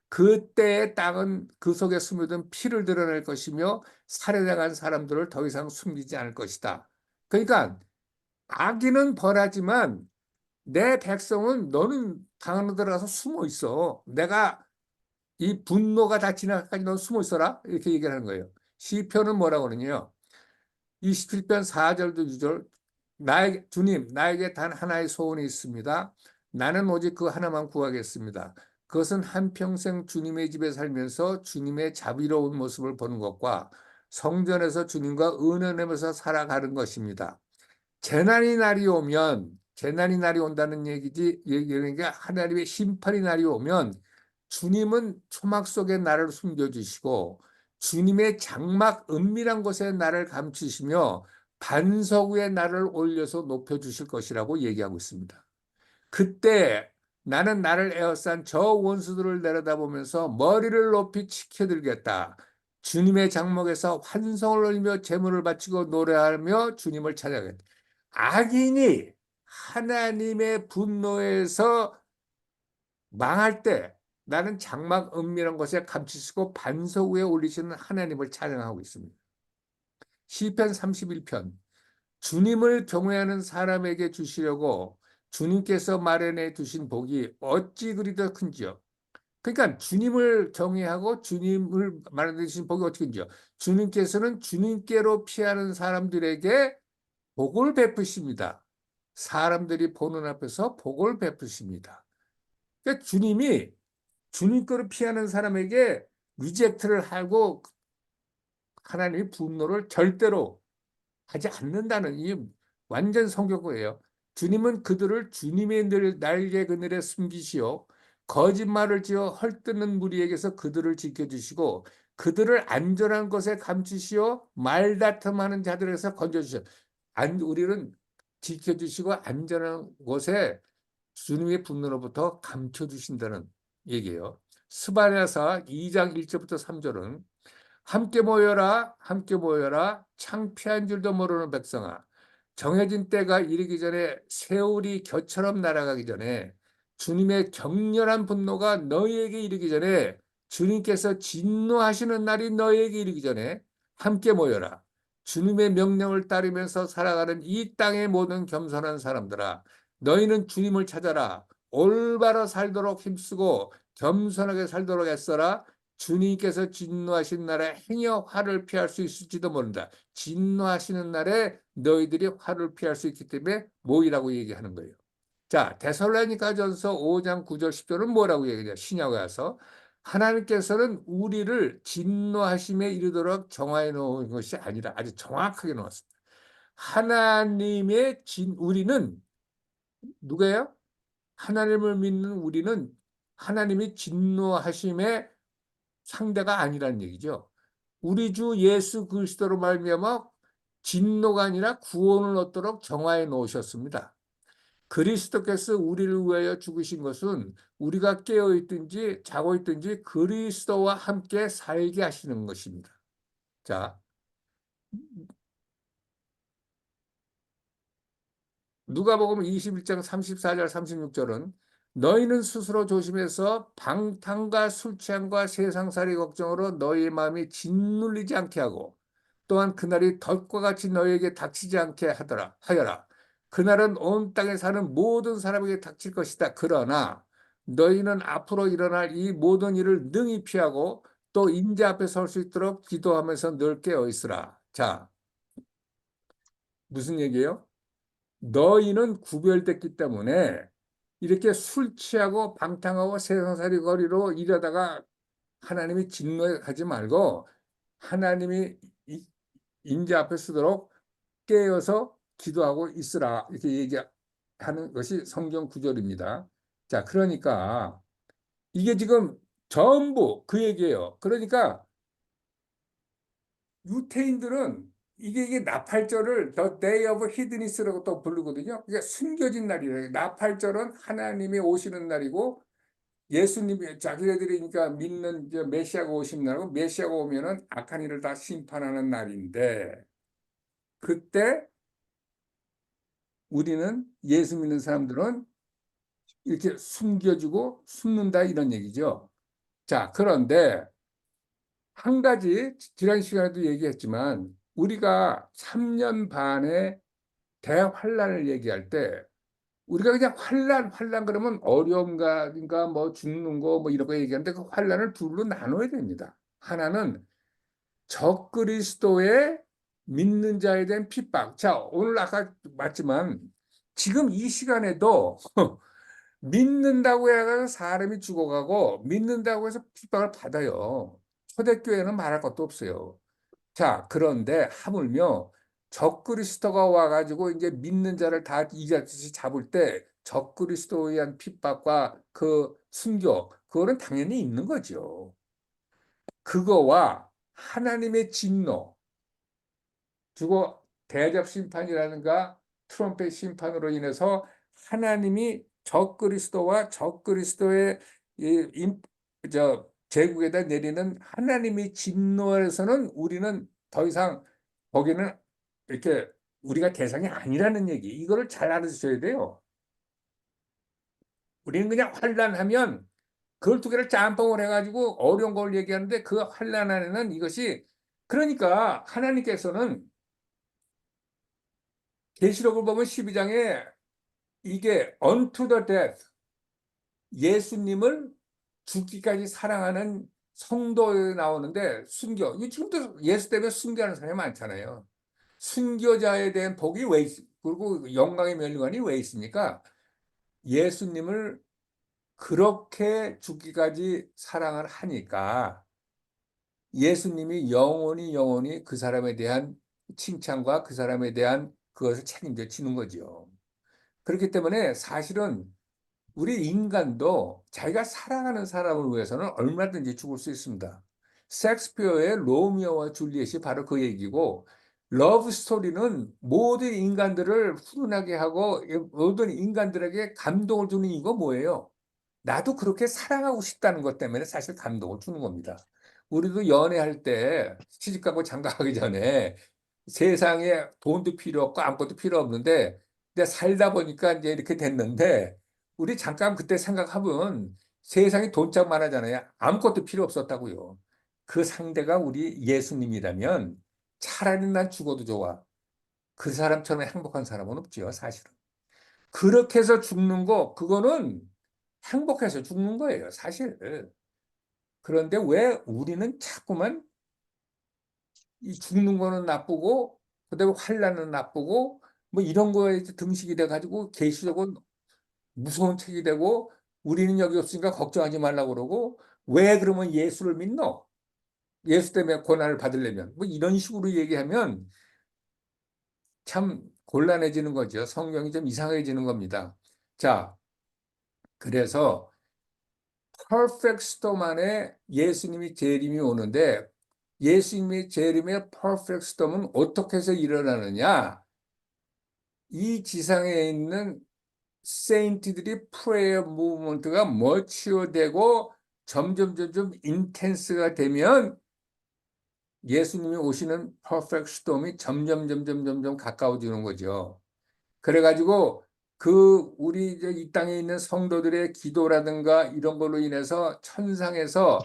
Speaker 1: 그때의 땅은 그 속에 스며든 피를 드러낼 것이며 살해당한 사람들을 더 이상 숨기지 않을 것이다. 그러니까 악인은 벌하지만 내 백성은 너는 방 안으로 들어가서 숨어 있어. 내가 이 분노가 다 지나가까지 넌 숨어 있어라. 이렇게 얘기를 하는 거예요. 시편은 뭐라고 그러냐요. 27편 4절도 6절. 주님, 나에게 단 하나의 소원이 있습니다. 나는 오직 그 하나만 구하겠습니다. 그것은 한평생 주님의 집에 살면서 주님의 자비로운 모습을 보는 것과 성전에서 주님과 은혜하면서 살아가는 것입니다. 재난이 날이 온다는 얘기지, 얘기가 하나님의 심판이 날이 오면 주님은 초막 속에 나를 숨겨주시고 주님의 장막 은밀한 곳에 나를 감추시며 반석 위에 나를 올려서 높여주실 것이라고 얘기하고 있습니다. 그때 나는 나를 에워싼 저 원수들을 내려다보면서 머리를 높이 치켜들겠다. 주님의 장막에서 환성을 올리며 제물을 바치고 노래하며 주님을 찬양하겠다. 악인이 하나님의 분노에서 망할 때 나는 장막 은밀한 곳에 감추시고 반석 위에 올리시는 하나님을 찬양하고 있습니다. 시편 31편. 주님을 경외하는 사람에게 주시려고 주님께서 마련해 두신 복이 어찌 그리 더 큰지요. 그러니까 주님을 경외하고 주님을 마련해 두신 복이 어떻게 큰지요. 주님께서는 주님께로 피하는 사람들에게 복을 베푸십니다. 사람들이 보는 앞에서 복을 베푸십니다. 그러니까 주님이 주님께로 피하는 사람에게 리젝트를 하고 하나님의 분노를 절대로 하지 않는다는 이 완전 성경구예요. 주님은 그들을 주님의 날개 그늘에 숨기시오. 거짓말을 지어 헐뜯는 무리에게서 그들을 지켜주시고 그들을 안전한 곳에 감추시오. 말다툼하는 자들에서 건져주시오. 우리는 지켜주시고 안전한 곳에 주님의 분노로부터 감춰주신다는 얘기예요. 스바냐서 2장 1절부터 3절은 함께 모여라, 함께 모여라, 창피한 줄도 모르는 백성아. 정해진 때가 이르기 전에 세월이 겨처럼 날아가기 전에 주님의 격렬한 분노가 너희에게 이르기 전에 주님께서 진노하시는 날이 너희에게 이르기 전에 함께 모여라. 주님의 명령을 따르면서 살아가는 이 땅의 모든 겸손한 사람들아. 너희는 주님을 찾아라. 올바로 살도록 힘쓰고 겸손하게 살도록 애써라. 주님께서 진노하신 날에 행여 화를 피할 수 있을지도 모른다. 진노하시는 날에 너희들이 화를 피할 수 있기 때문에 모이라고 얘기하는 거예요. 자, 데살로니가전서 5장 9절 10절은 뭐라고 얘기해요? 신약에 와서 하나님께서는 우리를 진노하심에 이르도록 정하여 놓은 것이 아니라 아주 정확하게 놓았습니다. 우리는 누구예요? 하나님을 믿는 우리는 하나님이 진노하심에 상대가 아니라는 얘기죠. 우리 주 예수 그리스도로 말미암아 진노가 아니라 구원을 얻도록 정하여 놓으셨습니다. 그리스도께서 우리를 위하여 죽으신 것은 우리가 깨어 있든지 자고 있든지 그리스도와 함께 살게 하시는 것입니다. 자, 누가복음 21장 34절 36절은 너희는 스스로 조심해서 방탕과 술 취함과 세상살이 걱정으로 너희의 마음이 짓눌리지 않게 하고 또한 그날이 덫과 같이 너희에게 닥치지 않게 하여라. 그날은 온 땅에 사는 모든 사람에게 닥칠 것이다. 그러나 너희는 앞으로 일어날 이 모든 일을 능히 피하고 또 인재 앞에 설 수 있도록 기도하면서 늘 깨어 있으라. 자, 무슨 얘기예요? 너희는 구별됐기 때문에 이렇게 술 취하고 방탕하고 세상살이 거리로 이러다가 하나님이 진노하지 말고 하나님이 인재 앞에 서도록 깨어서 기도하고 있으라 이렇게 얘기하는 것이 성경 구절입니다. 자, 그러니까 이게 지금 전부 그 얘기예요. 그러니까 유태인들은 이게 나팔절을 The Day of Hiddeness라고 또 부르거든요. 그러니까 숨겨진 날이래요. 나팔절은 하나님이 오시는 날이고 예수님이 자기네들이니까 믿는 이제 메시아가 오시는 날이고 메시아가 오면은 악한 일을 다 심판하는 날인데 그때 우리는 예수 믿는 사람들은 이렇게 숨겨주고 숨는다 이런 얘기죠. 자, 그런데 한 가지 지난 시간에도 얘기했지만 우리가 3년 반의 대환란을 얘기할 때 우리가 그냥 환란 그러면 어려움과 뭐 죽는 거 뭐 이런 거 얘기하는데 그 환란을 둘로 나눠야 됩니다. 하나는 적그리스도의 믿는 자에 대한 핍박. 자, 오늘 아까 맞지만 지금 이 시간에도 믿는다고 해서 사람이 죽어가고 믿는다고 해서 핍박을 받아요. 초대교회는 말할 것도 없어요. 자, 그런데 하물며 적그리스도가 와가지고 이제 믿는 자를 다 이같이 잡을 때 적그리스도에 의한 핍박과 그 순교, 그거는 당연히 있는 거죠. 그거와 하나님의 진노, 그리고 대접 심판이라든가 트럼펫 심판으로 인해서 하나님이 적그리스도와 적그리스도의 제국에다 내리는 하나님의 진노에서는 우리는 더 이상 거기는 이렇게 우리가 대상이 아니라는 얘기. 이거를 잘 알아주셔야 돼요. 우리는 그냥 환란하면 그걸 두 개를 짬뽕을 해가지고 어려운 걸 얘기하는데 그 환란 안에는 이것이 그러니까 하나님께서는 계시록을 보면 12장에 이게 unto the death 예수님을 죽기까지 사랑하는 성도에 나오는데 순교 이 지금도 예수 때문에 순교하는 사람이 많잖아요. 순교자에 대한 복이 왜 그리고 영광의 멸류관이 왜 있습니까? 예수님을 그렇게 죽기까지 사랑을 하니까 예수님이 영원히 그 사람에 대한 칭찬과 그 사람에 대한 그것을 책임져 지는 거죠. 그렇기 때문에 사실은 우리 인간도 자기가 사랑하는 사람을 위해서는 얼마든지 죽을 수 있습니다. 셰익스피어의 로미오와 줄리엣이 바로 그 얘기고 러브 스토리는 모든 인간들을 훈훈하게 하고 모든 인간들에게 감동을 주는 이유가 뭐예요? 나도 그렇게 사랑하고 싶다는 것 때문에 사실 감동을 주는 겁니다. 우리도 연애할 때 시집가고 장가가기 전에 세상에 돈도 필요 없고 아무것도 필요 없는데 근데 살다 보니까 이제 이렇게 됐는데 우리 잠깐 그때 생각하면 세상에 돈짝 많아잖아요. 아무것도 필요 없었다고요. 그 상대가 우리 예수님이라면 차라리 난 죽어도 좋아. 그 사람처럼 행복한 사람은 없지요, 사실은. 그렇게 해서 죽는 거, 그거는 행복해서 죽는 거예요, 사실. 그런데 왜 우리는 자꾸만 이 죽는 거는 나쁘고, 그다음에 환란은 나쁘고, 뭐 이런 거에 등식이 돼가지고 계시록은 무서운 책이 되고, 우리는 여기 없으니까 걱정하지 말라고 그러고, 왜 그러면 예수를 믿노? 예수 때문에 고난을 받으려면. 뭐 이런 식으로 얘기하면 참 곤란해지는 거죠. 성경이 좀 이상해지는 겁니다. 자, 그래서 퍼펙트 스톰 안에 예수님이 재림이 오는데 예수님의 재림의 퍼펙트 스톰은 어떻게 해서 일어나느냐? 이 지상에 있는 세인트들이 프레이어 무브먼트가 머치어되고 점점 인텐스가 되면 예수님이 오시는 퍼펙트 스톰이 점점 가까워지는 거죠. 그래가지고 우리 이제 이 땅에 있는 성도들의 기도라든가 이런 걸로 인해서 천상에서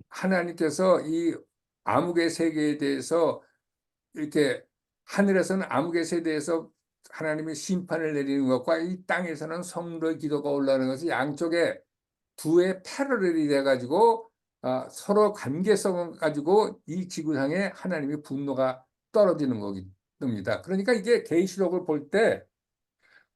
Speaker 1: 하나님께서 이 암흑의 세계에 대해서 이렇게 하늘에서는 암흑의 세대에서 하나님이 심판을 내리는 것과 이 땅에서는 성도의 기도가 올라오는 것이 양쪽에 두의 패러렐이 돼가지고 서로 관계성을 가지고 이 지구상에 하나님의 분노가 떨어지는 겁니다. 그러니까 이게 계시록을 볼 때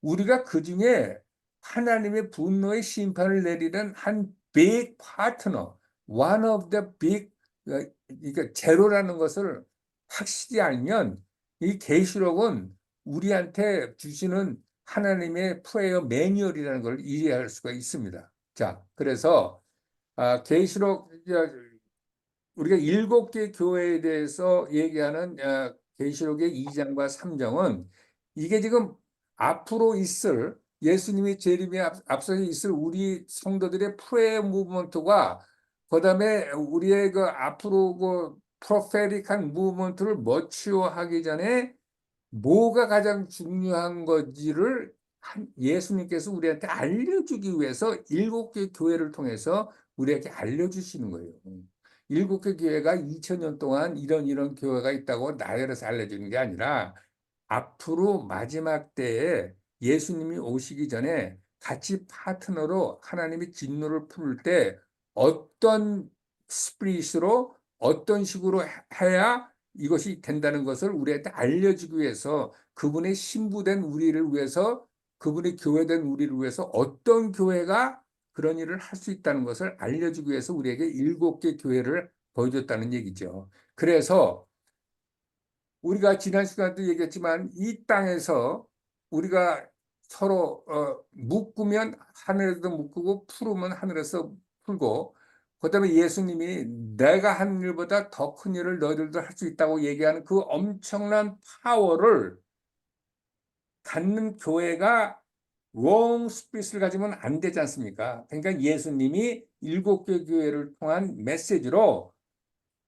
Speaker 1: 우리가 그중에 하나님의 분노의 심판을 내리는 한 big partner, one of the big, 그러니까 제로라는 것을 확실히 알면 이 계시록은 우리한테 주시는 하나님의 프레이어 매뉴얼이라는 걸 이해할 수가 있습니다. 자, 그래서 계시록 우리가 7개 교회에 대해서 얘기하는 계시록의 2장과 3장은 이게 지금 앞으로 있을 예수님이 재림에 앞서서 있을 우리 성도들의 프레이어 무브먼트와 그다음에 우리의 그 앞으로 그 프로페틱한 무브먼트를 머치어하기 전에 뭐가 가장 중요한 건지를 예수님께서 우리한테 알려주기 위해서 7개 교회를 통해서 우리에게 알려주시는 거예요. 7개 교회가 2000년 동안 이런 교회가 있다고 나열해서 알려주는 게 아니라 앞으로 마지막 때에 예수님이 오시기 전에 같이 파트너로 하나님이 진노를 풀을 때 어떤 스피릿으로 어떤 식으로 해야 이것이 된다는 것을 우리한테 알려주기 위해서 그분의 신부된 우리를 위해서 그분의 교회된 우리를 위해서 어떤 교회가 그런 일을 할 수 있다는 것을 알려주기 위해서 우리에게 7개 교회를 보여줬다는 얘기죠. 그래서 우리가 지난 시간도 얘기했지만 이 땅에서 우리가 서로 묶으면 하늘에도 묶고 풀으면 하늘에서 풀고 그다음에 예수님이 내가 한 일보다 더 큰 일을 너희들도 할 수 있다고 얘기하는 그 엄청난 파워를 갖는 교회가 wrong spirit을 가지면 안 되지 않습니까? 그러니까 예수님이 7개 교회를 통한 메시지로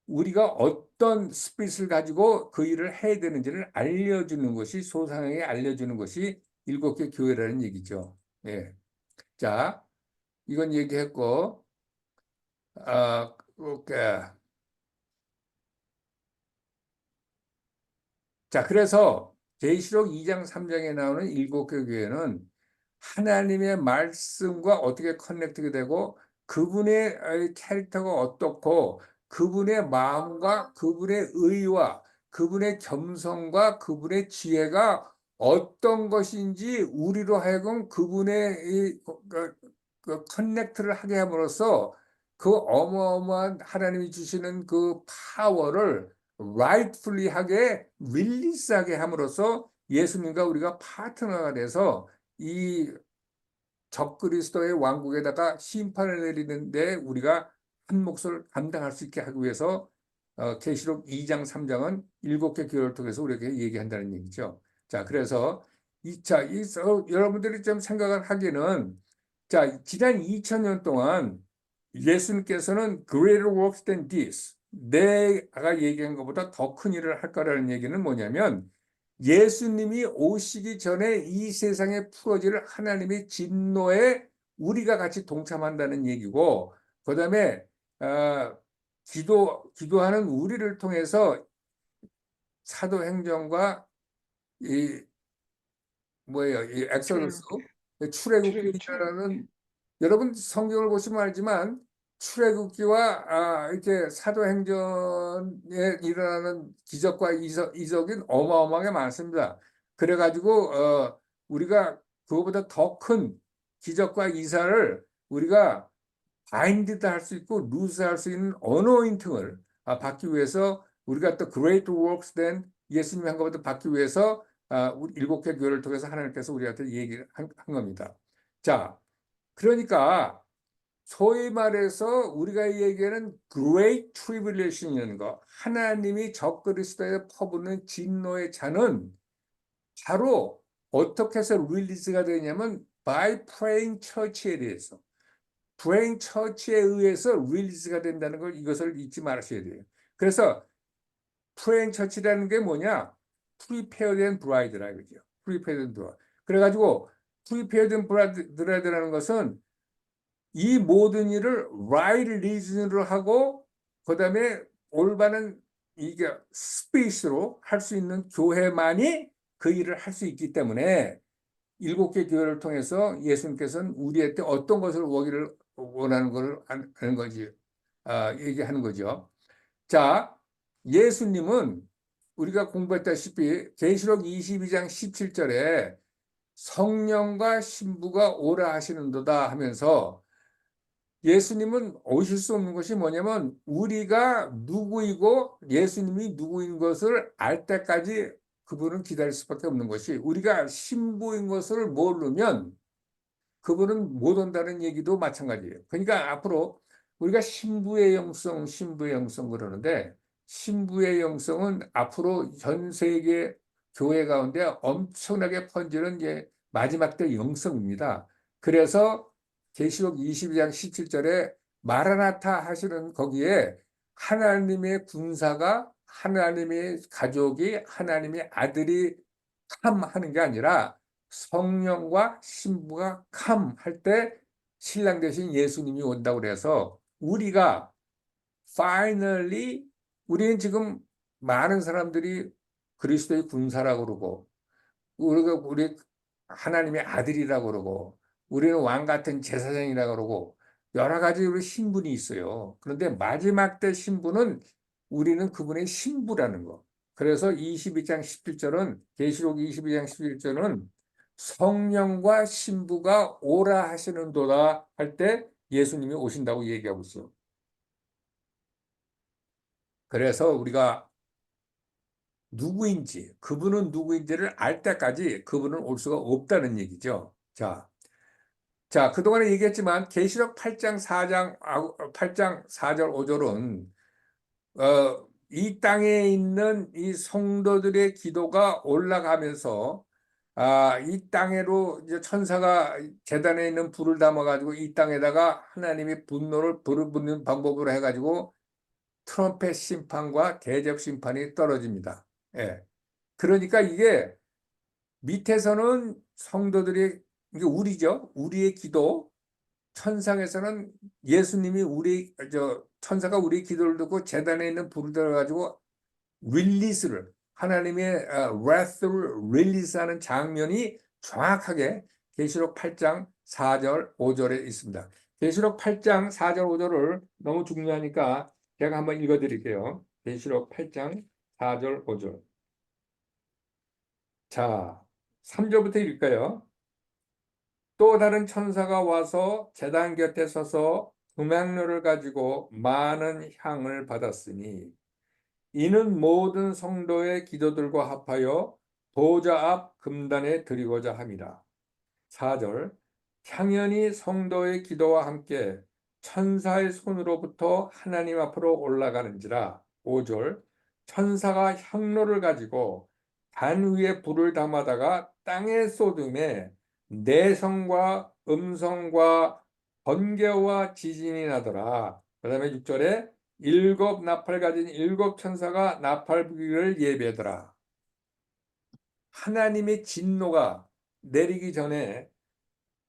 Speaker 1: 우리가 어떤 스피릿을 가지고 그 일을 해야 되는지를 알려주는 것이 소상하게 알려주는 것이 7개 교회라는 얘기죠. 예. 자, 이건 얘기했고, 오케이. 자, 그래서 계시록 2장 3장에 나오는 7개 교회는 하나님의 말씀과 어떻게 커넥트가 되고 그분의 캐릭터가 어떻고 그분의 마음과 그분의 의와 그분의 겸손과 그분의 지혜가 어떤 것인지 우리로 하여금 그분의 그 커넥트를 하게 함으로써 그 어마어마한 하나님이 주시는 그 파워를 rightfully 하게 릴리스하게 함으로써 예수님과 우리가 파트너가 돼서 이 적그리스도의 왕국에다가 심판을 내리는데 우리가 한 몫을 감당할 수 있게 하기 위해서 계시록 2장 3장은 7개 교회를 통해서 우리에게 얘기한다는 얘기죠. 자, 그래서 여러분들이 좀 생각을 하기는 자, 지난 2000년 동안 예수님께서는 greater works than this 내가 얘기한 것보다 더 큰 일을 할 거라는 얘기는 뭐냐면 예수님이 오시기 전에 이 세상에 풀어질 하나님의 진노에 우리가 같이 동참한다는 얘기고, 그 다음에 기도하는 우리를 통해서 사도행전과 이 뭐예요, 이 엑소더스,
Speaker 3: 출애굽.
Speaker 1: 출애굽기라는 여러분 성경을 보시면 알지만 출애굽기와 이렇게 사도행전에 일어나는 기적과 이적이 어마어마하게 많습니다. 그래가지고 우리가 그거보다 더 큰 기적과 이사를 우리가 바인드도 할 수 있고 루스 할 수 있는 어노인팅을 받기 위해서 우리가 또 great works 된 예수님이 한 것부터 받기 위해서 우리 7개 교회를 통해서 하나님께서 우리한테 얘기를 한 겁니다. 자, 그러니까 소위 말해서 우리가 얘기하는 Great Tribulation이라는 거, 하나님이 적그리스도에 퍼붓는 진노의 잔은 바로 어떻게 해서 릴리즈가 되냐면 by praying church에 대해서 praying church에 의해서 릴리즈가 된다는 걸 이것을 잊지 마셔야 돼요. 그래서 praying church라는 게 뭐냐? prepared and bride라 그러죠. prepared and bride. 그래가지고 prepared bread라는 것은 이 모든 일을 right reason으로 하고 그다음에 올바른 이게 스페이스로 할 수 있는 교회만이 그 일을 할 수 있기 때문에 7개 교회를 통해서 예수님께서는 우리한테 어떤 것을 오기를 원하는 걸 하는 거지, 얘기하는 거죠. 자, 예수님은 우리가 공부했다시피 계시록 22장 17절에 성령과 신부가 오라 하시는도다 하면서 예수님은 오실 수 없는 것이 뭐냐면 우리가 누구이고 예수님이 누구인 것을 알 때까지 그분은 기다릴 수밖에 없는 것이, 우리가 신부인 것을 모르면 그분은 못 온다는 얘기도 마찬가지예요. 그러니까 앞으로 우리가 신부의 영성 그러는데, 신부의 영성은 앞으로 전 세계 교회 가운데 엄청나게 퍼지는 이제 마지막 때 영성입니다. 그래서 계시록 22장 17절에 마라나타 하시는 거기에 하나님의 군사가, 하나님의 가족이, 하나님의 아들이 함하는 게 아니라 성령과 신부가 come 할 때 신랑 대신 예수님이 온다고 그래서 우리가 finally, 우리는 지금 많은 사람들이 그리스도의 군사라고 그러고 우리 하나님의 아들이라고 그러고 우리는 왕 같은 제사장이라고 그러고 여러 가지 우리 신분이 있어요. 그런데 마지막 때 신분은 우리는 그분의 신부라는 거. 그래서 22장 17절은 계시록 22장 11절은 성령과 신부가 오라 하시는도다 할 때 예수님이 오신다고 얘기하고 있어요. 그래서 우리가 누구인지, 그분은 누구인지를 알 때까지 그분은 올 수가 없다는 얘기죠. 자, 그동안에 얘기했지만 계시록 8장 4절 5절은 이 땅에 있는 이 성도들의 기도가 올라가면서 이 땅으로 이제 천사가 제단에 있는 불을 담아가지고 이 땅에다가 하나님의 분노를 불어붙는 방법으로 해가지고 트럼펫 심판과 대접 심판이 떨어집니다. 예. 그러니까 이게 밑에서는 성도들이, 이게 우리죠. 우리의 기도, 천상에서는 예수님이 천사가 우리의 기도를 듣고 제단에 있는 불을 들어가지고 릴리스를, 하나님의 wrath를 릴리스하는 장면이 정확하게 계시록 8장 4절 5절에 있습니다. 계시록 8장 4절 5절을 너무 중요하니까 제가 한번 읽어드릴게요. 계시록 8장 4절 5절. 자, 3절부터 읽을까요? 또 다른 천사가 와서 제단 곁에 서서 금향로를 가지고 많은 향을 받았으니 이는 모든 성도의 기도들과 합하여 보좌 앞 금단에 드리고자 함이라. 4절. 향연이 성도의 기도와 함께 천사의 손으로부터 하나님 앞으로 올라가는지라. 5절. 천사가 향로를 가지고 단 위에 불을 담아다가 땅에 쏟음에 내성과 음성과 번개와 지진이 나더라. 그 다음에 6절에 7나팔 가진 7천사가 나팔부기를 예배하더라. 하나님의 진노가 내리기 전에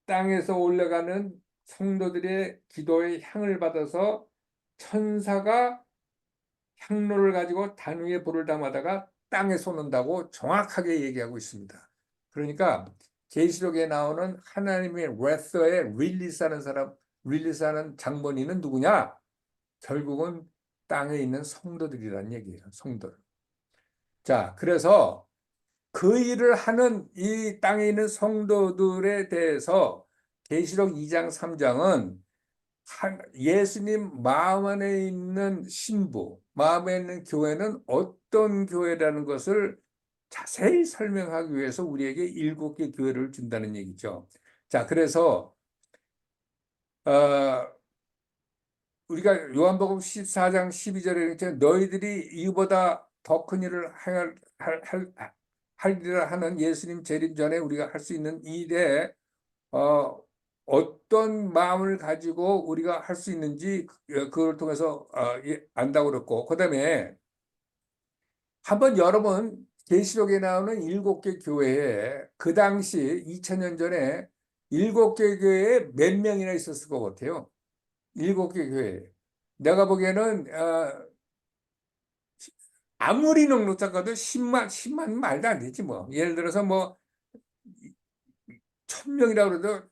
Speaker 1: 땅에서 올라가는 성도들의 기도의 향을 받아서 천사가 향로를 가지고 단 위에 불을 담아다가 땅에 쏟는다고 정확하게 얘기하고 있습니다. 그러니까 계시록에 나오는 하나님의 wrath에 릴리스하는 장본인은 누구냐? 결국은 땅에 있는 성도들이란 얘기예요. 성도들. 자, 그래서 그 일을 하는 이 땅에 있는 성도들에 대해서 계시록 2장 3장은 예수님 마음 안에 있는 신부, 마음에 있는 교회는 어떤 교회라는 것을 자세히 설명하기 위해서 우리에게 7개 교회를 준다는 얘기죠. 자, 그래서 우리가 요한복음 14장 12절에 너희들이 이보다 더 큰 일을 하리라 하는 예수님 재림 전에 우리가 할 수 있는 일에 어떤 마음을 가지고 우리가 할 수 있는지 그걸 통해서 안다고 그랬고, 그 다음에 한번 여러분 계시록에 나오는 7개 교회에 그 당시 2000년 전에 7개 교회에 몇 명이나 있었을 것 같아요. 7개 교회. 내가 보기에는 아무리 넉넉 가도 10만 말도 안 되지 뭐. 예를 들어서 뭐 1000명이라고 그래도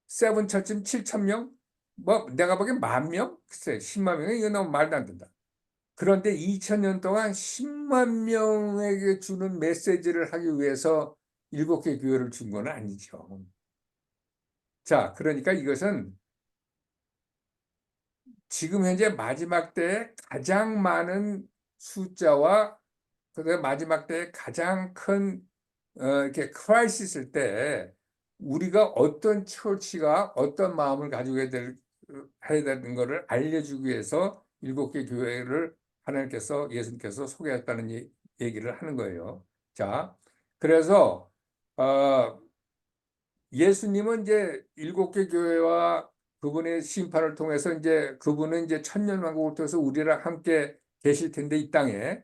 Speaker 1: 세븐 처치는 7000명? 뭐 내가 보기엔 10,000명? 글쎄 10만 명이 이거 너무 말도 안 된다. 그런데 2000년 동안 10만 명에게 주는 메시지를 하기 위해서 7개 교회를 준 건 아니죠. 자, 그러니까 이것은 지금 현재 마지막 때에 가장 많은 숫자와 그다음에 마지막 때에 가장 큰 이렇게 크라이시스일 때 우리가 어떤 처치가 어떤 마음을 가지고 해야 되는 것을 알려주기 위해서 7개 교회를 하나님께서 예수님께서 소개했다는 얘기를 하는 거예요. 자, 그래서 예수님은 이제 7개 교회와 그분의 심판을 통해서 이제 그분은 이제 천년왕국을 통해서 우리랑 함께 계실 텐데 이 땅에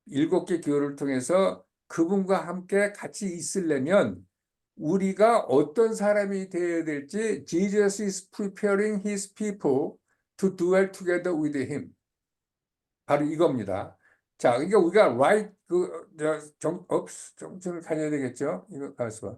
Speaker 1: 7개 교회를 통해서 그분과 함께 같이 있으려면 우리가 어떤 사람이 되어야 될지 Jesus is preparing his people to dwell together with him. 바로 이겁니다. 자, 그러니까 우리가 right 정신을 가져야 되겠죠. 이거 가만있어 봐.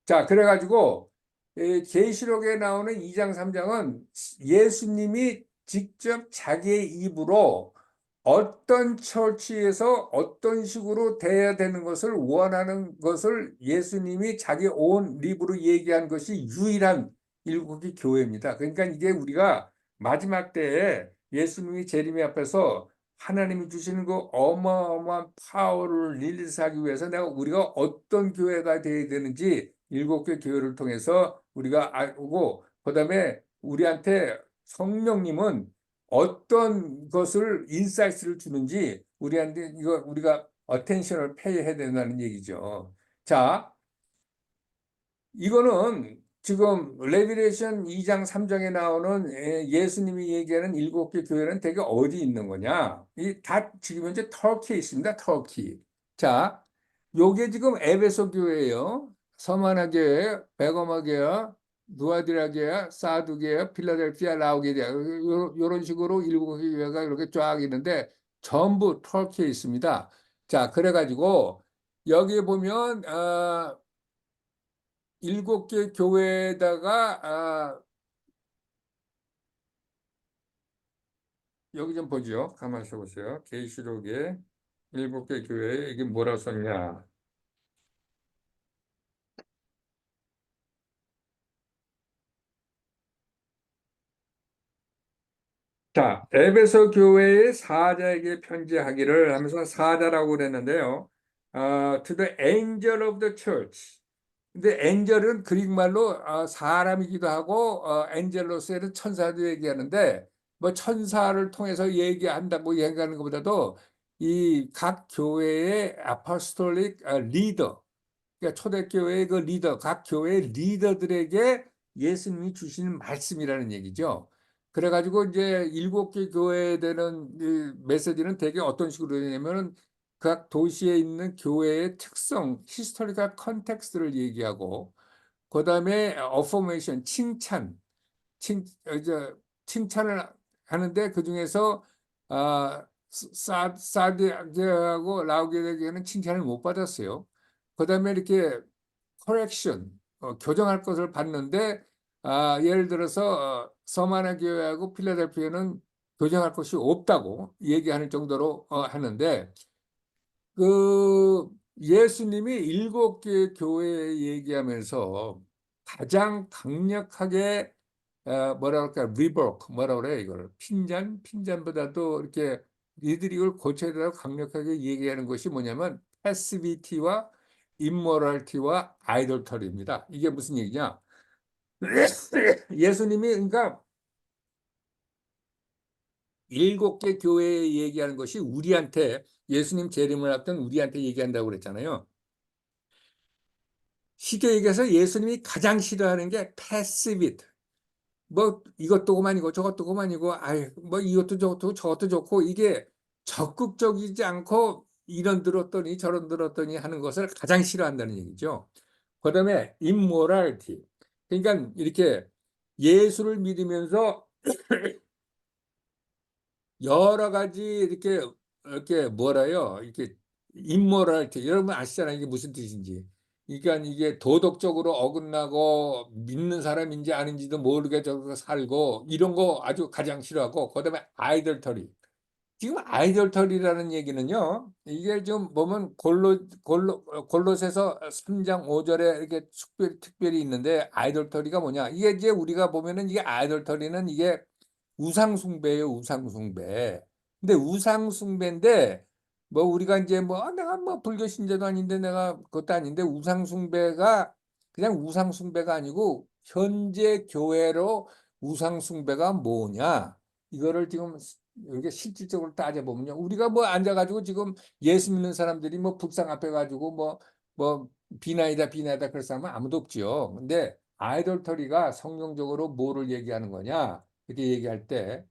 Speaker 1: 자, 그래가지고 계시록에 나오는 2장 3장은 예수님이 직접 자기의 입으로 어떤 처치에서 어떤 식으로 돼야 되는 것을 원하는 것을 예수님이 자기 온 입으로 얘기한 것이 유일한 7개 교회입니다. 그러니까 이게 우리가 마지막 때에 예수님이 재림의 앞에서 하나님이 주시는 그 어마어마한 파워를 릴리스하기 위해서 우리가 어떤 교회가 되어야 되는지 7개 교회를 통해서 우리가 알고, 그다음에 우리한테 성령님은 어떤 것을 인사이트를 주는지 우리한테 이거 우리가 어텐션을 페이해야 된다는 얘기죠. 자, 이거는 지금 레비레이션 2장 3장에 나오는 예수님이 얘기하는 7개 교회는 대개 어디 있는 거냐? 이 다 지금 현재 터키에 있습니다. 터키. 자, 요게 지금 에베소 교회예요. 서마나 교회, 베거마 교회, 누아디라 교회, 사두 교회, 필라델피아, 라오디게아 요런 식으로 7개 교회가 이렇게 쫙 있는데 전부 터키에 있습니다. 자, 그래가지고 여기 보면 7개 교회에다가 여기 좀 보죠. 가만히 있어 보세요. 계시록에 7개 교회에 이게 뭐라고 썼냐. 자, 에베소 교회의 사자에게 편지하기를 하면서 사자라고 그랬는데요. To the angel of the church. 근데 엔젤은 그릭말로 사람이기도 하고 엔젤로스에는 천사도 얘기하는데 뭐 천사를 통해서 얘기한다고 얘기하는 것보다도 이 각 교회의 아포스톨릭 리더, 그러니까 초대교회의 그 리더, 각 교회의 리더들에게 예수님이 주시는 말씀이라는 얘기죠. 그래가지고 이제 7개 교회에 되는 이 메시지는 대개 어떤 식으로 되냐면은 각 도시에 있는 교회의 특성, 히스토리컬 컨텍스트를 얘기하고, 그 다음에 어포메이션, 이제 칭찬을 하는데 그 중에서 사드하고 라우디게아는 칭찬을 못 받았어요. 그 다음에 이렇게 커렉션, 교정할 것을 받는데 예를 들어서 서마나 교회하고 필라델피아는 교정할 것이 없다고 얘기하는 정도로 하는데 그 예수님이 7개 교회 얘기하면서 가장 강력하게 뭐라 그럴까 리버크 뭐라 그래 이걸 핀잔보다도 이렇게 니들이 이걸 고쳐야 된다고 강력하게 얘기하는 것이 뭐냐면 패시비티와 임모랄티와 아이돌터리입니다. 이게 무슨 얘기냐? 예수님이 그러니까 7개 교회에 얘기하는 것이 우리한테 예수님 재림을 앞둔 우리한테 얘기한다고 그랬잖아요. 쉽게 얘기해서 예수님이 가장 싫어하는 게 패시비트. 뭐 이것도 그만이고 저것도 그만이고 아이 뭐 이것도 좋고 저것도 좋고 이게 적극적이지 않고 이런 들었더니 저런 들었더니 하는 것을 가장 싫어한다는 얘기죠. 그다음에 immoral 그러니까 이렇게 예수를 믿으면서 여러 가지 이렇게 뭐라요? 이렇게 immoral 여러분 아시잖아요. 이게 무슨 뜻인지. 그러니까 이게 도덕적으로 어긋나고 믿는 사람인지 아닌지도 모르게 저거 살고 이런 거 아주 가장 싫어하고 그다음에 아이들터리. 지금 아이들터리라는 얘기는요. 이게 좀 보면 골로새서 3장 5절에 이렇게 특별히 있는데 아이들터리가 뭐냐? 이게 이제 우리가 보면은 이게 아이들터리는 이게 우상숭배예요, 우상숭배. 근데 우상숭배인데 뭐 우리가 이제 뭐 내가 뭐 불교 신자도 아닌데 내가 그것도 아닌데 우상숭배가 그냥 우상숭배가 아니고 현재 교회로 우상숭배가 뭐냐? 이거를 지금 이렇게 실질적으로 따져보면요. 우리가 뭐 앉아가지고 지금 예수 믿는 사람들이 뭐 북상 앞에 가지고 뭐 비나이다 그럴 사람은 아무도 없지요. 근데 아이돌터리가 성경적으로 뭐를 얘기하는 거냐? 이렇게 얘기할 때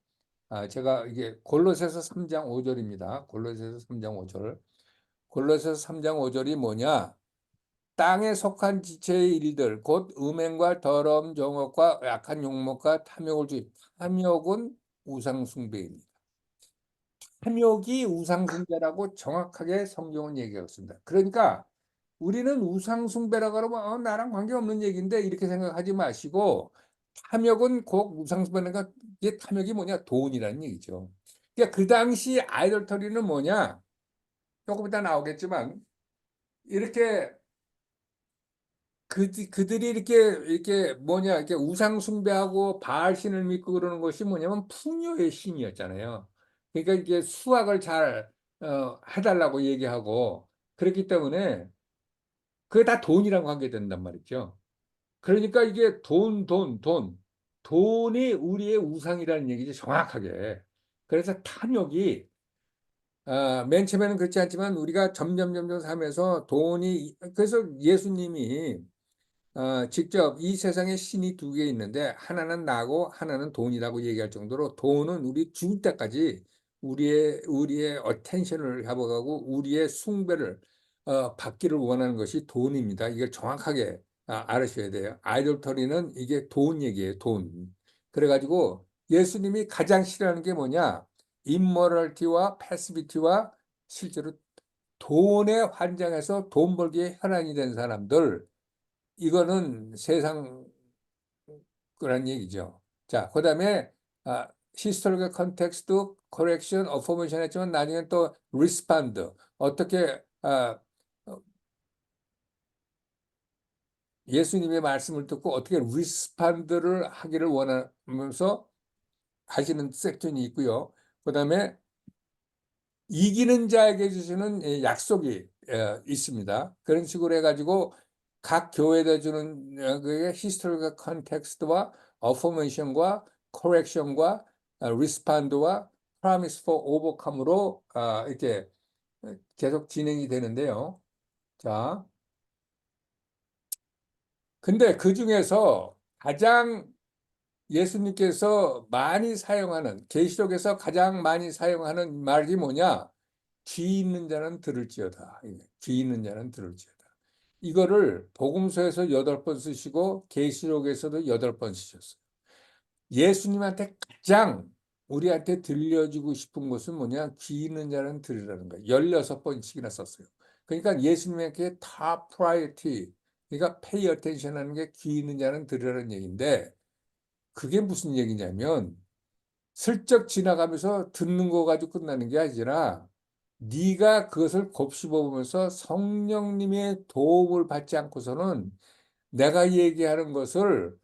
Speaker 1: 제가 이게 골로새서 3장 5절입니다. 골로새서 3장 5절. 골로새서 3장 5절이 뭐냐? 땅에 속한 지체의 일들 곧 음행과 더러움 정욕과 약한 욕먹과 탐욕을 탐욕은 우상숭배입니다. 탐욕이 우상숭배라고 정확하게 성경은 얘기하고 있습니다. 그러니까 우리는 우상숭배라고 그러면 나랑 관계없는 얘기인데 이렇게 생각하지 마시고 탐욕은 곧 우상숭배니까 이게 탐욕이 뭐냐? 돈이라는 얘기죠. 그러니까 그 당시 아이돌터리는 뭐냐? 조금 이따 나오겠지만 이렇게 그들이 이렇게 뭐냐 이렇게 우상 숭배하고 바알 신을 믿고 그러는 것이 뭐냐면 풍요의 신이었잖아요. 그러니까 이게 수학을 잘 해달라고 얘기하고 그렇기 때문에 그게 다 돈이랑 관계된단 말이죠. 그러니까 이게 돈이 우리의 우상이라는 얘기죠, 정확하게. 그래서 탐욕이 맨 처음에는 그렇지 않지만 우리가 점점 하면서 돈이 그래서 예수님이 직접 이 세상에 신이 두 개 있는데 하나는 나고 하나는 돈이라고 얘기할 정도로 돈은 우리 죽을 때까지 우리의 어텐션을 잡아가고 우리의 숭배를 받기를 원하는 것이 돈입니다. 이걸 정확하게 알으셔야 돼요. 아이돌터리는 이게 돈 얘기예요. 돈. 그래가지고 예수님이 가장 싫어하는 게 뭐냐? 임모럴티와 패시비티와 실제로 돈에 환장해서 돈 벌기에 혈안이 된 사람들 이거는 세상 거란 얘기죠. 자, 그다음에 historical context, correction, affirmation 했지만 나중에 또 respond 어떻게 예수님의 말씀을 듣고 어떻게 respond를 하기를 원하면서 하시는 섹션이 있고요. 그다음에 이기는 자에게 주시는 약속이 있습니다. 그런 식으로 해가지고 각 교회에 주는 그게 historical context와 affirmation과 correction과 respond와 promise for overcome으로 이렇게 계속 진행이 되는데요. 자, 근데 그 중에서 가장 예수님께서 많이 사용하는 계시록에서 가장 많이 사용하는 말이 뭐냐? 귀 있는 자는 들을지어다. 귀 있는 자는 들을지어다. 이거를 복음서에서 8번 쓰시고 계시록에서도 8번 쓰셨어요. 예수님한테 가장 우리한테 들려주고 싶은 것은 뭐냐? 귀 있는 자는 들으라는 거예요. 16번씩이나 썼어요. 그러니까 예수님에게 다 프라이어티, 그러니까 pay attention 하는 게 귀 있는 자는 들으라는 얘기인데 그게 무슨 얘기냐면 슬쩍 지나가면서 듣는 거 가지고 끝나는 게 아니라 네가 그것을 곱씹어 보면서 성령님의 도움을 받지 않고서는 내가 얘기하는 것을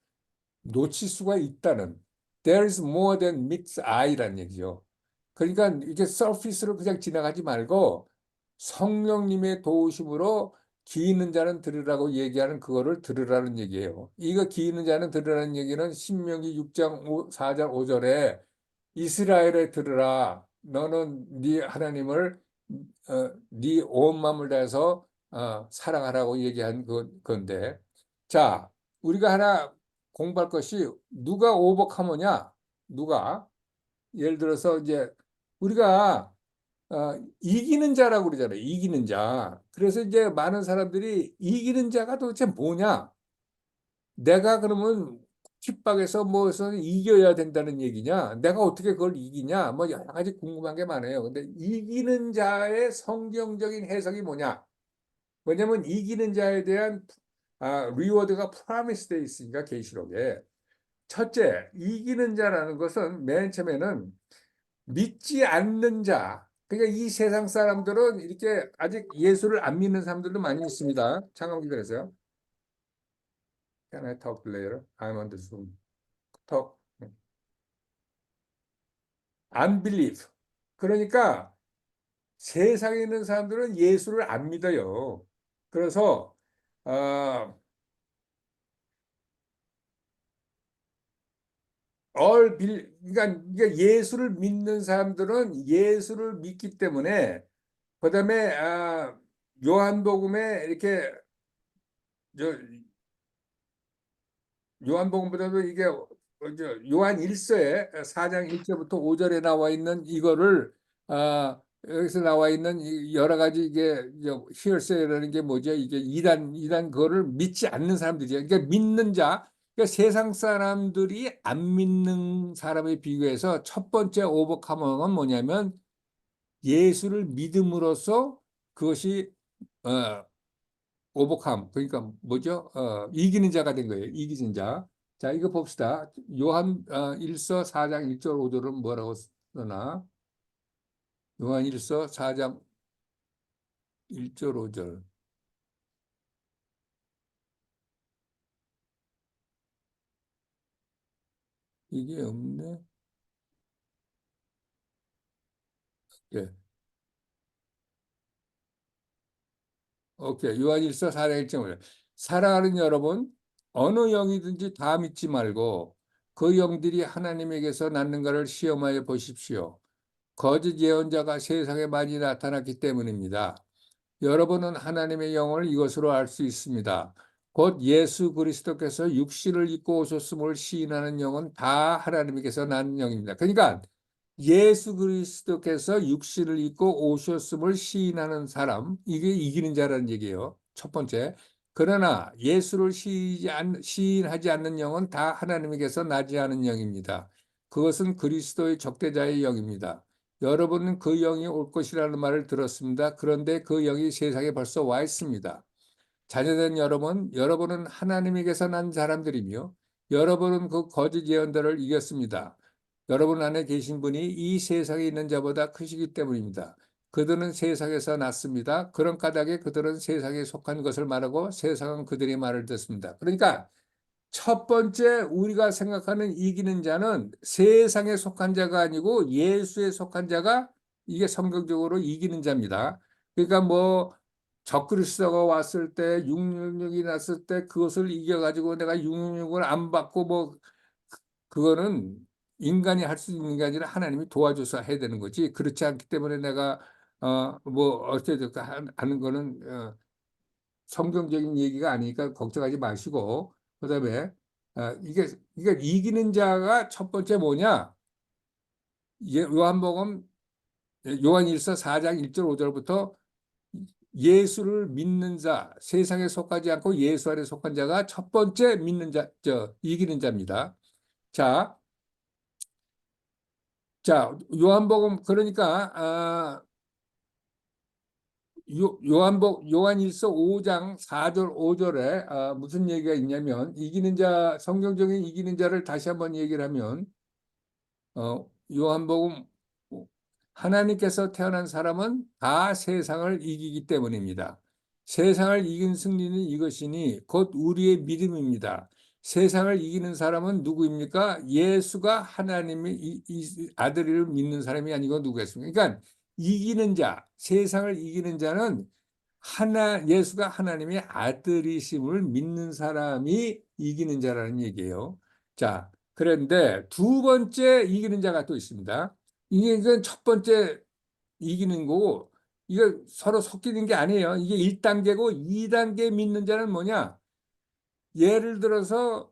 Speaker 1: 놓칠 수가 있다는 There is more than meets eye라는 얘기죠. 그러니까 이게 서피스로 그냥 지나가지 말고 성령님의 도우심으로 귀 있는 자는 들으라고 얘기하는 그거를 들으라는 얘기예요. 이거 귀 있는 자는 들으라는 얘기는 신명기 6장 4장 5절에 이스라엘에 들으라. 너는 네 하나님을 네 온 마음을 다해서 사랑하라고 얘기한 건데, 자, 우리가 하나 공부할 것이 누가 오버카머냐? 누가? 예를 들어서 이제 우리가 이기는 자라고 그러잖아요. 이기는 자. 그래서 이제 많은 사람들이 이기는 자가 도대체 뭐냐? 내가 그러면 핍박에서 뭐서 이겨야 된다는 얘기냐? 내가 어떻게 그걸 이기냐? 뭐 여러 가지 궁금한 게 많아요. 근데 이기는 자의 성경적인 해석이 뭐냐? 왜냐면 이기는 자에 대한 리워드가 프라미스 돼 있으니까 계시록에. 첫째, 이기는 자라는 것은 맨 처음에는 믿지 않는 자. 그러니까 이 세상 사람들은 이렇게 아직 예수를 안 믿는 사람들도 많이 있습니다. 잠깐 기다려주세요. Can I talk later? I'm on the Zoom. Talk. Unbelief. 그러니까 세상에 있는 사람들은 예수를 안 믿어요. 그래서 그러니까 예수를 믿는 사람들은 예수를 믿기 때문에 그다음에 요한복음에 이렇게 저 요한복음보다도 이게 요한 1서에 4장 1절부터 5절에 나와 있는 이거를 여기서 나와 있는 여러 가지 이게 히얼세라는 게 뭐죠? 이게 이단 그거를 믿지 않는 사람들이죠. 그러니까 믿는 자, 그러니까 세상 사람들이 안 믿는 사람에 비교해서 첫 번째 오버카머가 뭐냐면 예수를 믿음으로써 그것이 오버캄, 그러니까 뭐죠? 이기는 자가 된 거예요. 이기는 자. 자, 이거 봅시다. 요한 1서 4장 1절 5절은 뭐라고 쓰나? 요한 1서 4장 1절 5절. 이게 없네. 예. 오케이. 요한 1서 4장 1절 5절. 사랑하는 여러분, 어느 영이든지 다 믿지 말고 그 영들이 하나님에게서 낳는가를 시험하여 보십시오. 거짓 예언자가 세상에 많이 나타났기 때문입니다. 여러분은 하나님의 영을 이것으로 알 수 있습니다. 곧 예수 그리스도께서 육신을 입고 오셨음을 시인하는 영은 다 하나님께서 난 영입니다. 그러니까 예수 그리스도께서 육신을 입고 오셨음을 시인하는 사람, 이게 이기는 자라는 얘기예요. 첫 번째. 그러나 예수를 시인하지 않는 영은 다 하나님에게서 나지 않은 영입니다. 그것은 그리스도의 적대자의 영입니다. 여러분은 그 영이 올 것이라는 말을 들었습니다. 그런데 그 영이 세상에 벌써 와 있습니다. 자녀된 여러분, 여러분은 하나님에게서 난 사람들이며 여러분은 그 거짓 예언들을 이겼습니다. 여러분 안에 계신 분이 이 세상에 있는 자보다 크시기 때문입니다. 그들은 세상에서 났습니다. 그런 까닭에 그들은 세상에 속한 것을 말하고 세상은 그들의 말을 듣습니다. 그러니까 첫 번째 우리가 생각하는 이기는 자는 세상에 속한 자가 아니고 예수에 속한 자가 이게 성경적으로 이기는 자입니다. 그러니까 뭐 적그리스도가 왔을 때 666이 났을 때 그것을 이겨가지고 내가 666을 안 받고 뭐 그거는 인간이 할 수 있는 게 아니라 하나님이 도와줘서 해야 되는 거지. 그렇지 않기 때문에 내가 뭐 어쨌든 하는 거는 성경적인 얘기가 아니니까 걱정하지 마시고, 그다음에 이게 이기는 자가 첫 번째 뭐냐? 요한복음 요한일서 4장 1절 5절부터 예수를 믿는 자, 세상에 속하지 않고 예수 안에 속한 자가 첫 번째 믿는 자, 이기는 자입니다. 자, 요한복음 그러니까 요한일서 5장 4절 5절에 무슨 얘기가 있냐면 이기는 자 성경적인 이기는 자를 다시 한번 얘기를 하면 요한복음 하나님께서 태어난 사람은 다 세상을 이기기 때문입니다. 세상을 이긴 승리는 이것이니 곧 우리의 믿음입니다. 세상을 이기는 사람은 누구입니까? 예수가 하나님의 이 아들을 믿는 사람이 아니고 누구겠습니까? 그러니까 이기는 자, 세상을 이기는 자는 예수가 하나님의 아들이심을 믿는 사람이 이기는 자라는 얘기예요. 자, 그런데 두 번째 이기는 자가 또 있습니다. 이게 첫 번째 이기는 거고 이거 서로 섞이는 게 아니에요. 이게 1단계고 2단계 믿는 자는 뭐냐? 예를 들어서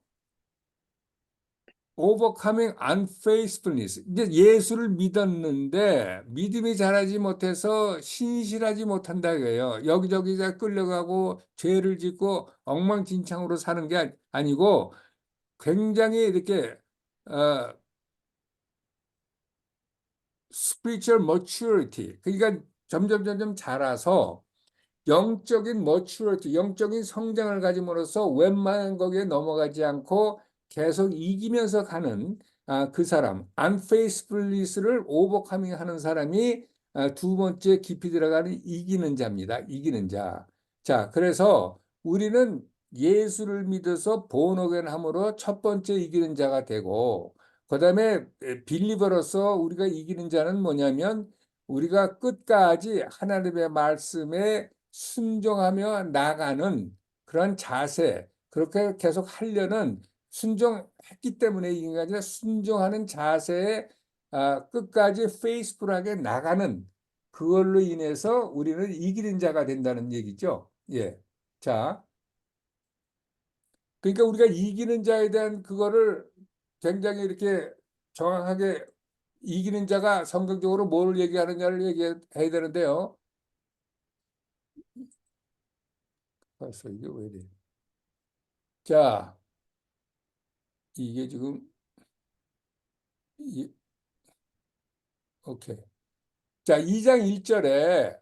Speaker 1: overcoming unfaithfulness. 이제 예수를 믿었는데 믿음이 자라지 못해서 신실하지 못한다 이거예요. 여기저기 끌려가고 죄를 짓고 엉망진창으로 사는 게 아니고 굉장히 이렇게 어, spiritual maturity. 그러니까 점점 자라서 영적인 maturity, 영적인 성장을 가짐으로써 웬만한 거기에 넘어가지 않고 계속 이기면서 가는 그 사람, unfaithfulness를 overcoming 하는 사람이 두 번째 깊이 들어가는 이기는 자입니다. 이기는 자. 자, 그래서 우리는 예수를 믿어서 born again 함으로 첫 번째 이기는 자가 되고, 그 다음에 빌리버로서 우리가 이기는 자는 뭐냐면 우리가 끝까지 하나님의 말씀에 순종하며 나가는 그런 자세, 그렇게 계속 하려는 순종했기 때문에 이긴 게 아니라 순종하는 자세에 끝까지 페이스풀하게 나가는 그걸로 인해서 우리는 이기는 자가 된다는 얘기죠. 예. 자, 그러니까 우리가 이기는 자에 대한 그거를 굉장히 이렇게 정확하게 이기는 자가 성경적으로 뭘 얘기하느냐를 얘기해야 되는데요. 벌써 이게 왜 이래? 자, 이게 지금 이, 오케이. 자, 2장 1절에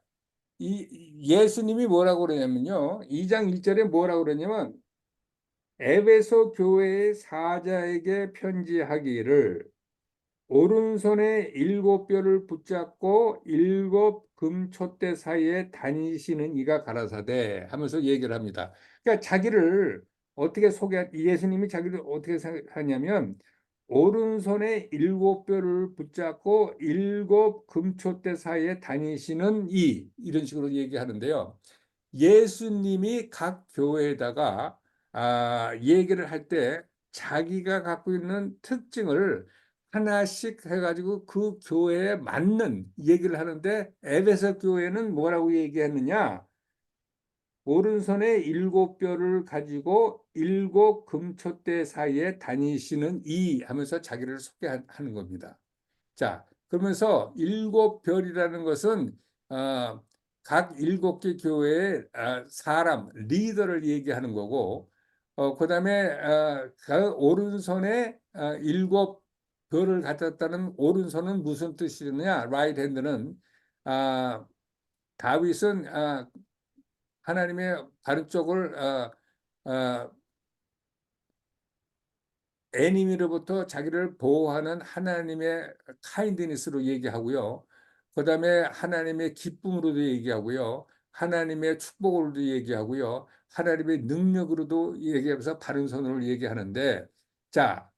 Speaker 1: 예수님이 뭐라고 그러냐면요. 2장 1절에 뭐라고 그러냐면 에베소 교회의 사자에게 편지하기를 오른손에 7뼈를 붙잡고 7금촛대 사이에 다니시는 이가 가라사대 하면서 얘기를 합니다. 그러니까 자기를 어떻게 예수님이 자기를 어떻게 하냐면 오른손에 7뼈를 붙잡고 7금촛대 사이에 다니시는 이런 식으로 얘기하는데요. 예수님이 각 교회에다가 얘기를 할 때 자기가 갖고 있는 특징을 하나씩 해가지고 그 교회에 맞는 얘기를 하는데 에베소 교회는 뭐라고 얘기했느냐? 오른손에 7뼈를 가지고 7금촛대 사이에 다니시는 이 하면서 자기를 소개하는 겁니다. 자, 그러면서 7별이라는 것은 각 7개 교회의 사람, 리더를 얘기하는 거고, 그다음에 그 오른손에 7별을 갖췄다는 오른손은 무슨 뜻이냐? right hand는 다윗은 하나님의 바른 쪽을 애니미로부터 자기를 보호하는 하나님의 카인드니스로 얘기하고요. 그 다음에 하나님의 기쁨으로도 얘기하고요. 하나님의 축복으로도 얘기하고요. 하나님의 능력으로도 얘기하면서 바른 손으로 얘기하는데, 자,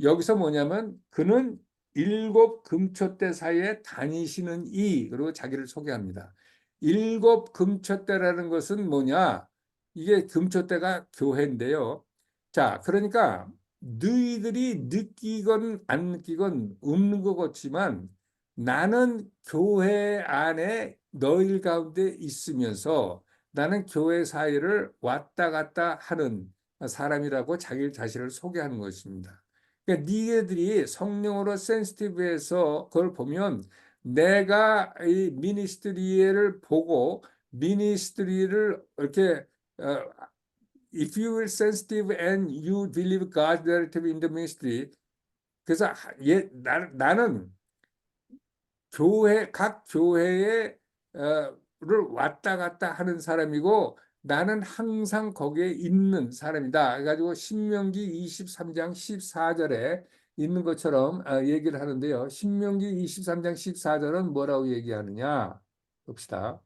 Speaker 1: 여기서 뭐냐면 그는 7금촛대 사이에 다니시는 그리고 자기를 소개합니다. 7금촛대라는 것은 뭐냐? 이게 금촛대가 교회인데요. 자, 그러니까 너희들이 느끼건 안 느끼건 없는 것 같지만 나는 교회 안에 너희 가운데 있으면서 나는 교회 사이를 왔다 갔다 하는 사람이라고 자기 자신을 소개하는 것입니다. 그러니까 니네들이 성령으로 센시티브해서 그걸 보면 내가 이 미니스트리를 보고 미니스트리를 이렇게 if you are sensitive and you believe God's narrative in the ministry 그래서 나는 각 교회에 를 왔다 갔다 하는 사람이고 나는 항상 거기에 있는 사람이다. 그래가지고 신명기 23장 14절에 있는 것처럼 얘기를 하는데요. 신명기 23장 14절은 뭐라고 얘기하느냐? 봅시다.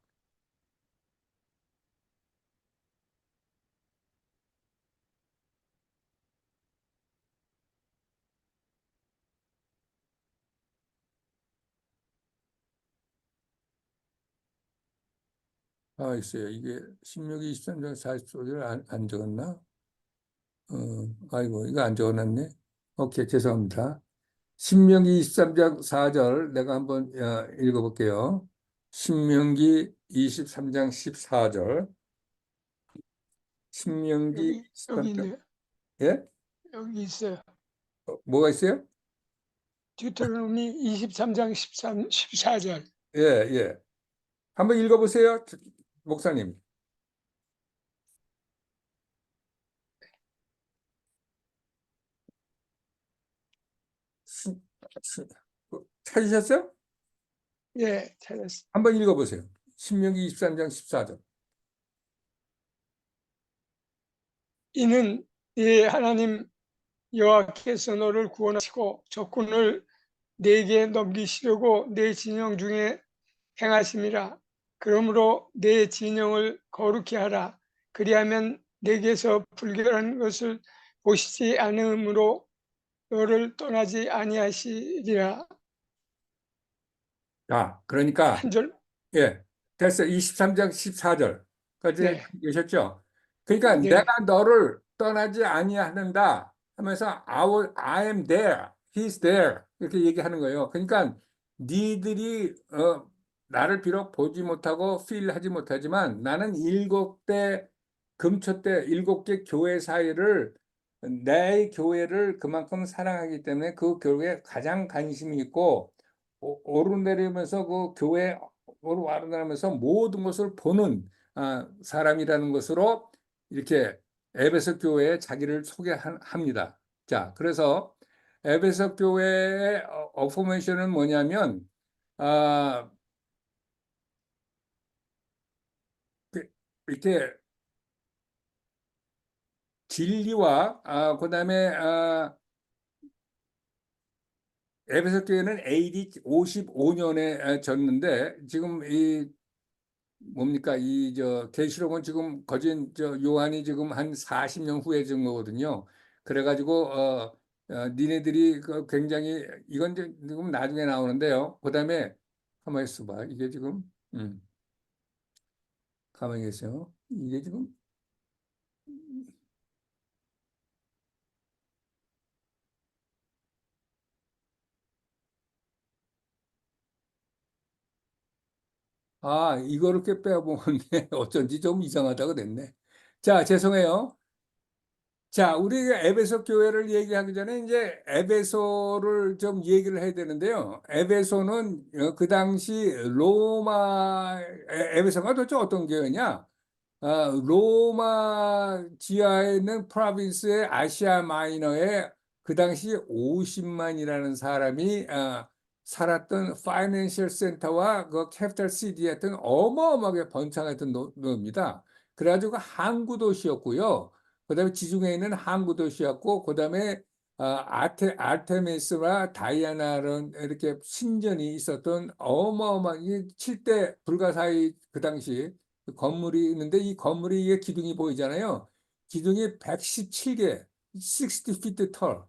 Speaker 1: 있어요. 이게 신명기 23장 40절을 안 적었나? 아이고, 이거 안 적어놨네. 오케이, 죄송합니다. 신명기 23장 4절 내가 한번 읽어볼게요. 신명기 23장 14절. 신명기
Speaker 3: 여기
Speaker 1: 23장.
Speaker 3: 있네요.
Speaker 1: 예?
Speaker 3: 여기 있어요.
Speaker 1: 뭐가 있어요?
Speaker 3: 디우테로노미 23장 14절.
Speaker 1: 예, 예. 한번 읽어보세요, 목사님. 시- 시- 찾으셨어요?
Speaker 3: 예, 찾았어요.
Speaker 1: 한번 읽어보세요. 신명기 23장 14절.
Speaker 3: 이는 네 하나님 여호와께서 너를 구원하시고 적군을 내게 넘기시려고 내 진영 중에 행하심이라. 그러므로 내 진영을 거룩히 하라. 그리하면 내게서 불결한 것을 보시지 않으므로 너를 떠나지 아니하시리라.
Speaker 1: 자, 그러니까
Speaker 3: 한 절.
Speaker 1: 예, 됐어요. 23장 14절까지
Speaker 3: 네,
Speaker 1: 계셨죠? 그러니까 내가
Speaker 3: 네,
Speaker 1: 너를 떠나지 아니하는다 하면서 I am there, he's there 이렇게 얘기하는 거예요. 그러니까 니들이 나를 비록 보지 못하고 feel하지 못하지만 나는 7대 금초대 7개 교회 사이를 내 교회를 그만큼 사랑하기 때문에 그 교회에 가장 관심이 있고 오르내리면서 그 교회 오르내리면서 모든 것을 보는 사람이라는 것으로 이렇게 에베소 교회에 자기를 소개합니다. 자, 그래서 에베소 교회의 어포메이션은 뭐냐면 아, 이렇게 진리와 그다음에 에베소 교회는 AD 55년에 졌는데 지금 이 뭡니까 이 저 계시록은 지금 거진 저 요한이 지금 한 40년 후에 진 거거든요. 그래가지고 니네들이 굉장히 이건 이제 지금 나중에 나오는데요. 그다음에 가만히 있어봐. 이게 지금 가만히 계세요. 이게 지금 이거를 꽤 빼먹었네. 어쩐지 좀 이상하다고 됐네. 자, 죄송해요. 자, 우리가 에베소 교회를 얘기하기 전에 이제 에베소를 좀 얘기를 해야 되는데요. 에베소는 그 당시 에베소가 도대체 어떤 교회냐? 로마 지하에 있는 프로빈스의 아시아 마이너에 그 당시 50만이라는 사람이 살았던 파이낸셜 센터와 그 캐피탈 시티였던 어마어마하게 번창했던 노입니다. 그래가지고 항구 도시였고요. 그다음에 지중해에 있는 항구 도시였고, 그다음에 아르테미스와 다이아나는 이렇게 신전이 있었던 어마어마한 7대 불가사의 그 당시 건물이 있는데 이 건물이 이게 기둥이 보이잖아요. 기둥이 117개, 60피트 털.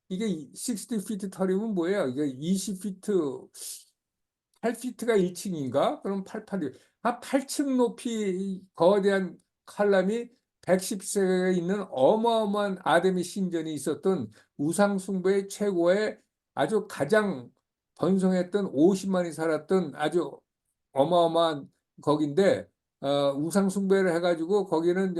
Speaker 1: 이게 60피트 털이면 뭐예요? 이게 20피트, 8피트가 1층인가? 그럼 88이 8층 높이 거대한 칼럼이 110세에 있는 어마어마한 아데미 신전이 있었던 우상 숭배의 최고의 아주 가장 번성했던 50만이 살았던 아주 어마어마한 거긴데 우상 숭배를 해가지고 거기는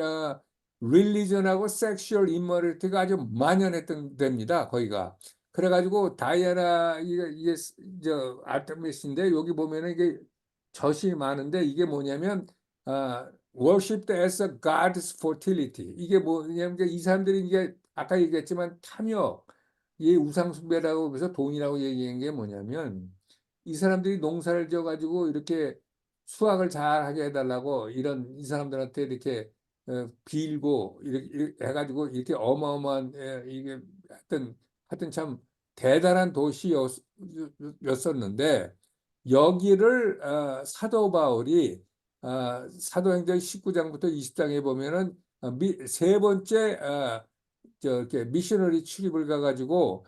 Speaker 1: 릴리전하고 섹슈얼 인머리티가 아주 만연했던 데입니다. 거기가. 그래가지고 다이애나 이게 저 아르테미스인데 여기 보면은 이게 젖이 많은데 이게 뭐냐면 worshipped as a god's fertility. 이게 뭐냐면 이 사람들이 이게 아까 얘기했지만 탐욕, 이 우상 숭배라고 해서 돈이라고 얘기한 게 뭐냐면 이 사람들이 농사를 지어가지고 이렇게 수확을 잘하게 해달라고 이런 이 사람들한테 이렇게 빌고 이렇게 해가지고 이렇게 어마어마한 이게 하여튼 참 대단한 도시였었는데 여기를 사도 바울이 사도행전 19장부터 20장에 보면은 세 번째 이렇게 미셔너리 출입을 가가지고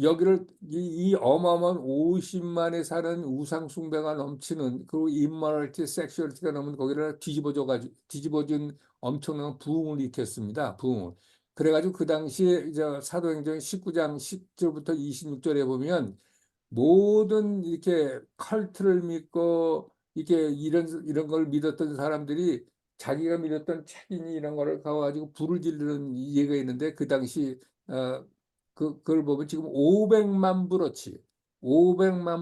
Speaker 1: 여기를 이 어마어마한 50만에 사는 우상 숭배가 넘치는 그리고 인머럴티, 섹슈얼티가 넘는 거기를 뒤집어준 엄청난 부흥을 일으켰습니다. 부흥을. 그래가지고 그 당시에 사도행전 19장 10절부터 26절에 보면 모든 이렇게 컬트를 믿고 이렇게 이런 걸 믿었던 사람들이 자기가 믿었던 책이니 이런 거를 가가지고 불을 지르는 예가 있는데, 그 당시 어, 그걸 보면 지금 500만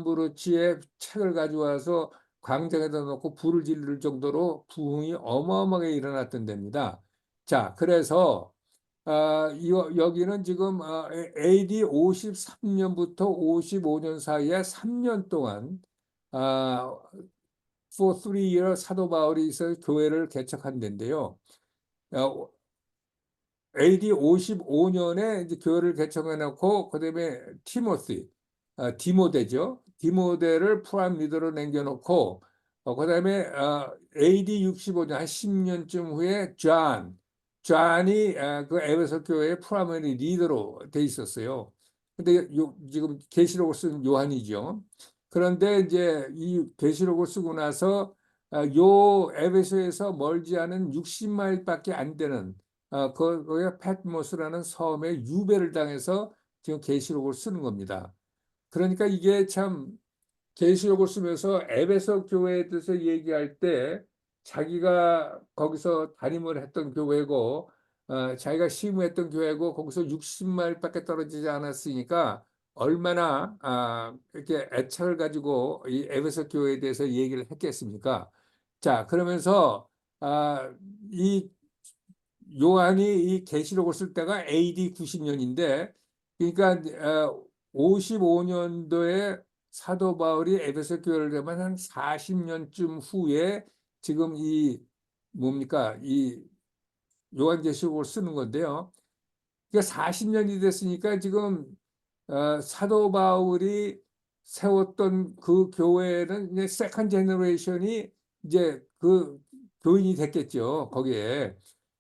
Speaker 1: 브로치의 책을 가져와서 광장에다 놓고 불을 지를 정도로 부흥이 어마어마하게 일어났던 데입니다. 자, 그래서 여기는 지금 AD 53년부터 55년 사이에 3년 동안 아, for 3 year 사도 바울이 있어 교회를 개척한 데인데요. 어, AD 55년에 이제 교회를 개척해 놓고, 그다음에 디모데죠. 디모데를 프라임 리더로 남겨놓고, 그다음에 AD 65년 한 10년쯤 후에 존이 그 에베소 교회의 프라이머리 리더로 돼 있었어요. 근데 지금 계시록을 쓴 요한이죠. 그런데 이제 이 계시록을 쓰고 나서 요 에베소에서 멀지 않은 60마일밖에 안 되는 거기에 patmos라는 섬에 유배를 당해서 지금 계시록을 쓰는 겁니다. 그러니까 이게 참, 계시록을 쓰면서 에베소 교회에 대해서 얘기할 때 자기가 거기서 담임을 했던 교회고 자기가 심우했던 교회고 거기서 60마일밖에 떨어지지 않았으니까 얼마나 이렇게 애착을 가지고 이 에베소 교회에 대해서 얘기를 했겠습니까? 자, 그러면서 이 요한이 이 계시록을 쓸 때가 AD 90년인데, 그러니까 55년도에 사도 바울이 에베소 교회를 되면 한 40년쯤 후에 지금 이 뭡니까, 이 요한계시록을 쓰는 건데요. 그러니까 40년이 됐으니까 지금 사도 바울이 세웠던 그 교회는 이제 세컨 제너레이션이 이제 그 교인이 됐겠죠, 거기에.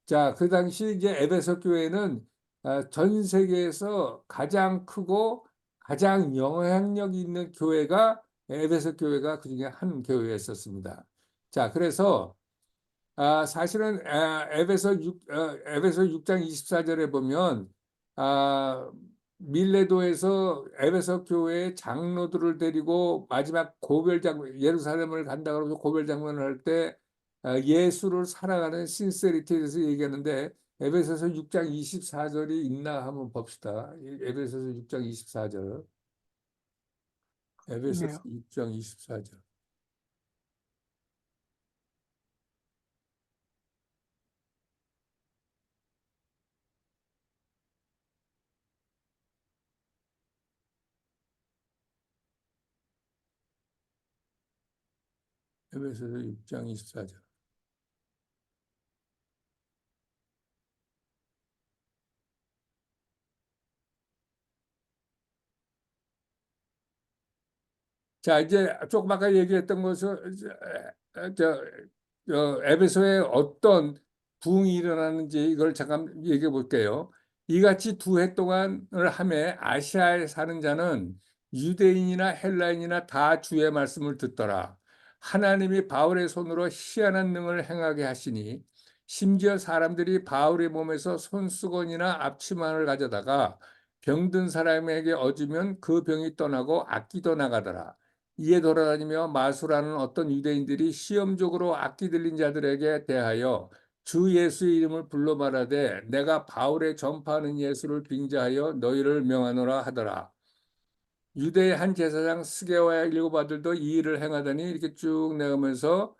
Speaker 1: 자, 그 당시 이제 에베소 교회는 전 세계에서 가장 크고 가장 영향력 있는 교회가 에베소 교회가 그중에 한 교회였었습니다. 자, 그래서 사실은 에베소 6장 24절에 보면 밀레도에서 에베소 교회의 장로들을 데리고 마지막 고별 장면, 예루살렘을 간다 그러면서 고별 장면을 할 때 예수를 사랑하는 신세리티에 대해서 얘기하는데, 에베소서 6장 24절이 있나 한번 봅시다. 에베소서 6장 24절. 에베소서
Speaker 3: 네요.
Speaker 1: 6장 24절. 에베소서 6장 24절. 자, 이제 조금 아까 얘기했던 것은 에베소에 어떤 부흥이 일어나는지 이걸 잠깐 얘기해 볼게요. 이같이 2해 동안을 하매 아시아에 사는 자는 유대인이나 헬라인이나 다 주의 말씀을 듣더라. 하나님이 바울의 손으로 희한한 능을 행하게 하시니 심지어 사람들이 바울의 몸에서 손수건이나 앞치마를 가져다가 병든 사람에게 얹으면 그 병이 떠나고 악기도 나가더라. 이에 돌아다니며 마술하는 어떤 유대인들이 시험적으로 악기 들린 자들에게 대하여 주 예수의 이름을 불러 말하되 내가 바울의 전파하는 예수를 빙자하여 너희를 명하노라 하더라. 유대의 한 제사장 스게와의 7 아들도 이 일을 행하더니, 이렇게 쭉 내가면서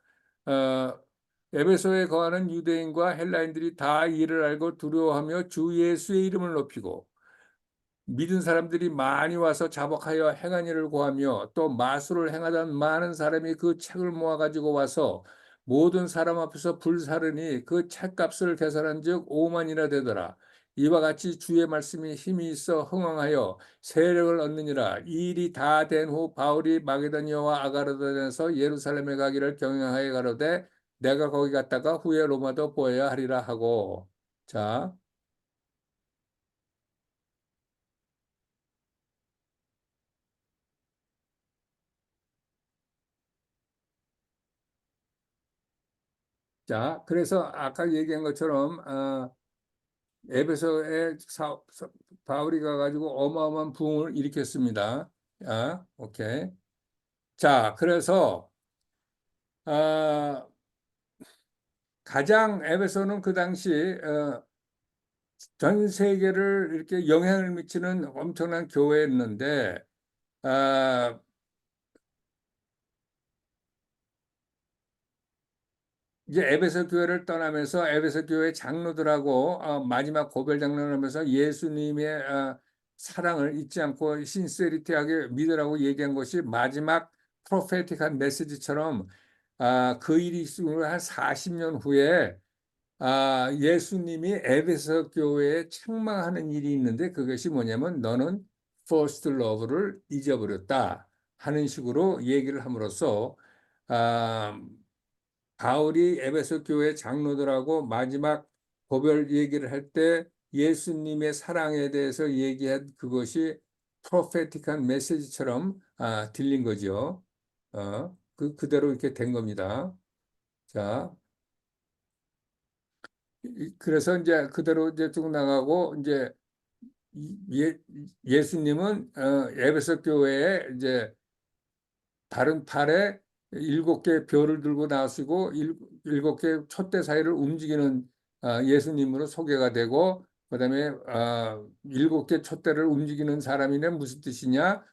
Speaker 1: 어, 에베소에 거하는 유대인과 헬라인들이 다 이 일을 알고 두려워하며 주 예수의 이름을 높이고 믿은 사람들이 많이 와서 자복하여 행한 일을 고하며 또 마술을 행하던 많은 사람이 그 책을 모아 가지고 와서 모든 사람 앞에서 불사르니 그 책값을 계산한즉 5만이나 되더라. 이와 같이 주의 말씀이 힘이 있어 흥왕하여 세력을 얻느니라. 이 일이 다 된 후 바울이 마게도니아와 아가르도에서 예루살렘에 가기를 경영하여 가로되 내가 거기 갔다가 후에 로마도 보아야 하리라 하고. 자, 그래서 아까 얘기한 것처럼 에베소에 바울이 가가지고 어마어마한 부흥을 일으켰습니다. 오케이. 자, 그래서 가장 에베소는 그 당시 전 세계를 이렇게 영향을 미치는 엄청난 교회였는데 아, 이제 에베소 교회를 떠나면서 에베소 교회 장로들하고 마지막 고별 장로를 하면서 예수님의 사랑을 잊지 않고 신세리티하게 믿으라고 얘기한 것이 마지막 프로페틱한 메시지처럼 그 일이 있으면 한 40년 후에 예수님이 에베소 교회에 책망하는 일이 있는데 그것이 뭐냐면 너는 first love를 잊어버렸다 하는 식으로 얘기를 함으로써 아, 바울이 에베소 교회 장로들하고 마지막 고별 얘기를 할 때 예수님의 사랑에 대해서 얘기한 그것이 프로페틱한 메시지처럼 들린 거죠. 그대로 이렇게 된 겁니다. 자, 그래서 이제 그대로 이제 쭉 나가고 이제 예, 예수님은 에베소 교회에 이제 다른 팔에 7개 별을 들고 나시고 7개 촛대 사이를 움직이는 예수님으로 소개가 되고 그다음에 7개 촛대를 움직이는 사람이면 무슨 뜻이냐?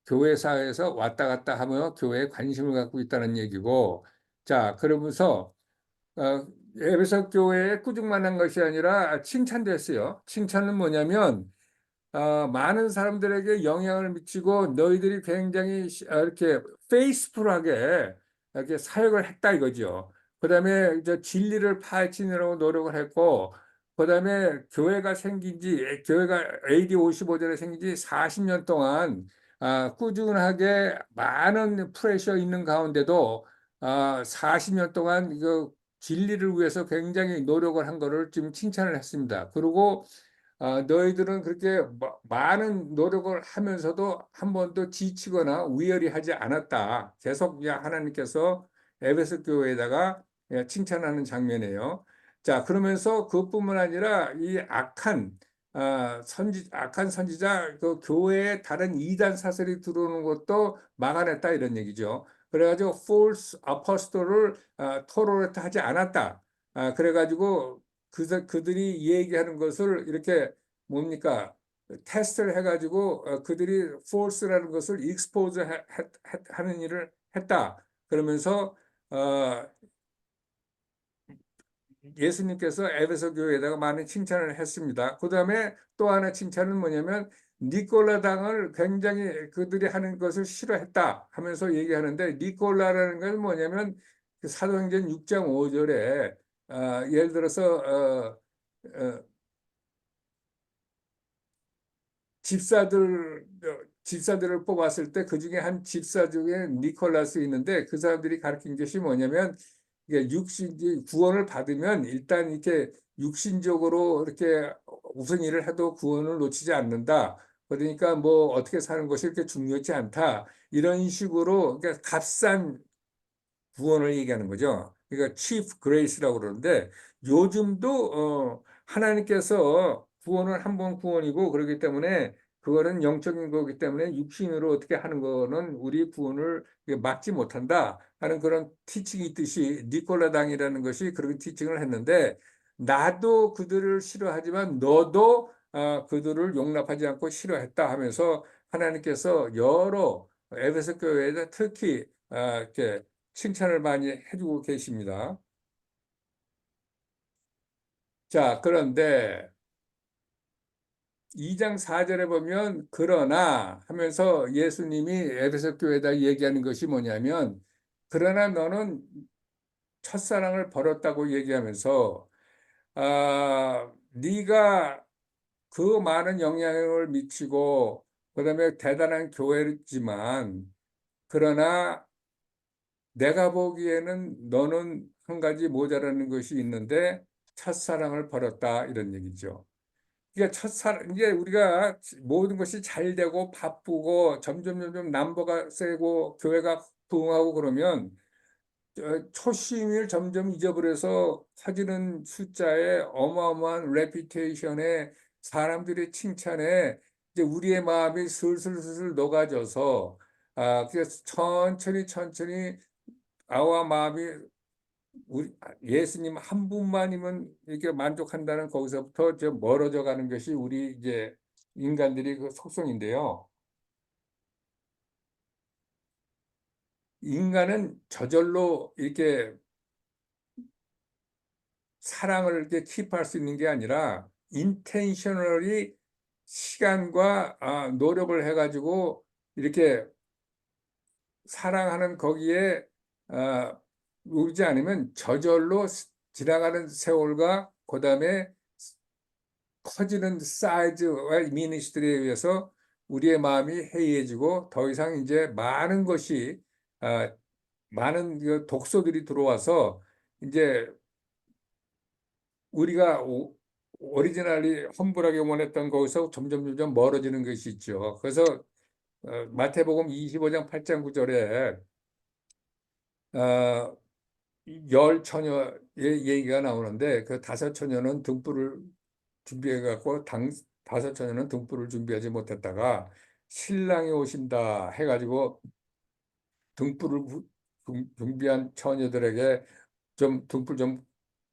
Speaker 1: 교회사에서 왔다 갔다 하며 교회에 관심을 갖고 있다는 얘기고 자 그러면서 어, 에베소 교회에 꾸중만 한 것이 아니라 칭찬도 했어요. 칭찬은 뭐냐면 많은 사람들에게 영향을 미치고 너희들이 굉장히 이렇게 페이스풀하게 이렇게 사역을 했다 이거죠. 그다음에 이제 진리를 파헤치느라고 노력을 했고, 그다음에 교회가 생긴 지 교회가 AD 55년에 생긴 지 40년 동안 꾸준하게 많은 프레셔 있는 가운데도 40년 동안 그 진리를 위해서 굉장히 노력을 한 거를 지금 칭찬을 했습니다. 그리고 너희들은 그렇게 많은 노력을 하면서도 한 번도 지치거나 위열이하지 않았다. 계속 그냥 하나님께서 에베소 교회에다가 칭찬하는 장면이에요. 자, 그러면서 그것뿐만 아니라 이 악한 선지자 그 교회에 다른 이단 사설이 들어오는 것도 막아냈다 이런 얘기죠. 그래가지고 false apostle을 토로레트 하지 않았다. 그래가지고 그들이 얘기하는 것을 이렇게 뭡니까? 테스트를 해가지고 그들이 false라는 것을 expose 하는 일을 했다. 그러면서 어, 예수님께서 에베소 교회에다가 많은 칭찬을 했습니다. 그 다음에 또 하나 칭찬은 뭐냐면 니콜라당을 굉장히 그들이 하는 것을 싫어했다 하면서 얘기하는데 니콜라라는 건 뭐냐면 그 사도행전 6장 5절에 예를 들어서 어, 집사들을 뽑았을 때 그 중에 한 집사 중에 니콜라스 있는데 그 사람들이 가르친 것이 뭐냐면 이게 구원을 받으면 일단 이렇게 육신적으로 이렇게 무슨 일을 해도 구원을 놓치지 않는다. 그러니까 뭐 어떻게 사는 것이 이렇게 중요치 않다. 이런 식으로 그러니까 값싼 구원을 얘기하는 거죠. 그러니까 chief grace라고 그러는데 요즘도 하나님께서 구원은 한 번 구원이고 그렇기 때문에 그거는 영적인 거기 때문에 육신으로 어떻게 하는 거는 우리 구원을 막지 못한다 하는 그런 티칭이 있듯이 니콜라당이라는 것이 그런 티칭을 했는데 나도 그들을 싫어하지만 너도 그들을 용납하지 않고 싫어했다 하면서 하나님께서 여러 에베소 교회에 특히 이렇게 칭찬을 많이 해주고 계십니다. 자, 그런데 2장 4절에 보면 그러나 하면서 예수님이 에베소 교회에다 얘기하는 것이 뭐냐면 그러나 너는 첫사랑을 버렸다고 얘기하면서 네가 그 많은 영향을 미치고 그다음에 대단한 교회지만 그러나 내가 보기에는 너는 한 가지 모자라는 것이 있는데 첫사랑을 버렸다 이런 얘기죠. 그러니까 이제 우리가 모든 것이 잘 되고 바쁘고 점점 넘버가 세고 교회가 부흥하고 그러면 초심을 점점 잊어버려서 커지는 숫자에 어마어마한 레피테이션에 사람들의 칭찬에 이제 우리의 마음이 슬슬슬슬 녹아져서 그래서 천천히 아와 마음이 예수님 한 분만이면 이렇게 만족한다는 거기서부터 저 멀어져 가는 것이 우리 이제 인간들이 그 속성인데요. 인간은 저절로 이렇게 사랑을 이렇게 킵할 수 있는 게 아니라 인텐셔널리 시간과 노력을 해가지고 이렇게 사랑하는 거기에 울지 않으면 저절로 지나가는 세월과 그다음에 커지는 사이즈와 미니스트리에 의해서 우리의 마음이 해이해지고 더 이상 이제 많은 것이 많은 그 독소들이 들어와서 이제 우리가 오리지널리 험불하게 원했던 거기서 점점 멀어지는 것이 있죠. 그래서 마태복음 25장 8장 9절에 열 처녀의 얘기가 나오는데 그 다섯 처녀는 등불을 준비해 갖고 다섯 처녀는 등불을 준비하지 못했다가 신랑이 오신다 해가지고 등불을 준비한 처녀들에게 좀 등불 좀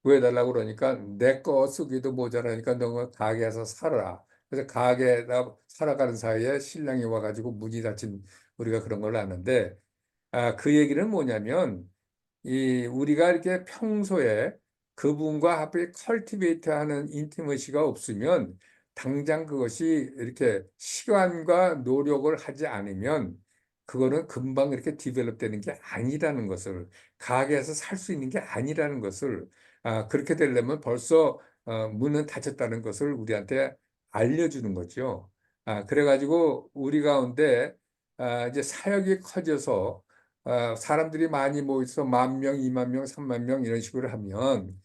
Speaker 1: 구해달라고 그러니까 내 거 쓰기도 모자라니까 너가 가게에서 살아라. 그래서 가게에다 살아가는 사이에 신랑이 와가지고 문이 닫힌 우리가 그런 걸 아는데 그 얘기는 뭐냐면 우리가 이렇게 평소에 그분과 하필 컬티베이트하는 인티머시가 없으면 당장 그것이 이렇게 시간과 노력을 하지 않으면 그거는 금방 이렇게 디벨롭 되는 게 아니라는 것을 가게에서 살 수 있는 게 아니라는 것을 그렇게 되려면 벌써 문은 닫혔다는 것을 우리한테 알려주는 거죠. 그래가지고 우리 가운데 이제 사역이 커져서 사람들이 많이 모여서 10,000명, 20,000명, 30,000명 이런 식으로 하면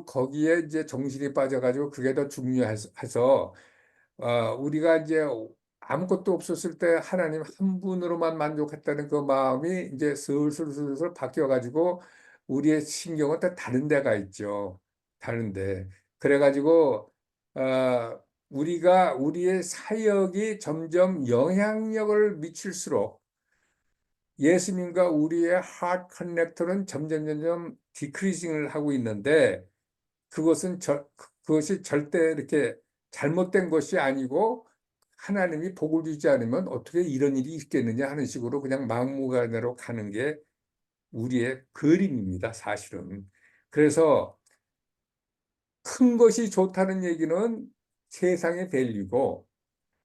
Speaker 1: 거기에 이제 정신이 빠져가지고 그게 더 중요해서 우리가 이제 아무것도 없었을 때 하나님 한 분으로만 만족했다는 그 마음이 이제 슬슬 바뀌어가지고 우리의 신경은 또 다른 데가 있죠. 다른데. 그래가지고 우리가 우리의 사역이 점점 영향력을 미칠수록 예수님과 우리의 하트 커넥터는 점점 디크리징을 하고 있는데 그것이 절대 이렇게 잘못된 것이 아니고 하나님이 복을 주지 않으면 어떻게 이런 일이 있겠느냐 하는 식으로 그냥 막무가내로 가는 게 우리의 그림입니다, 사실은. 그래서 큰 것이 좋다는 얘기는 세상의 밸류고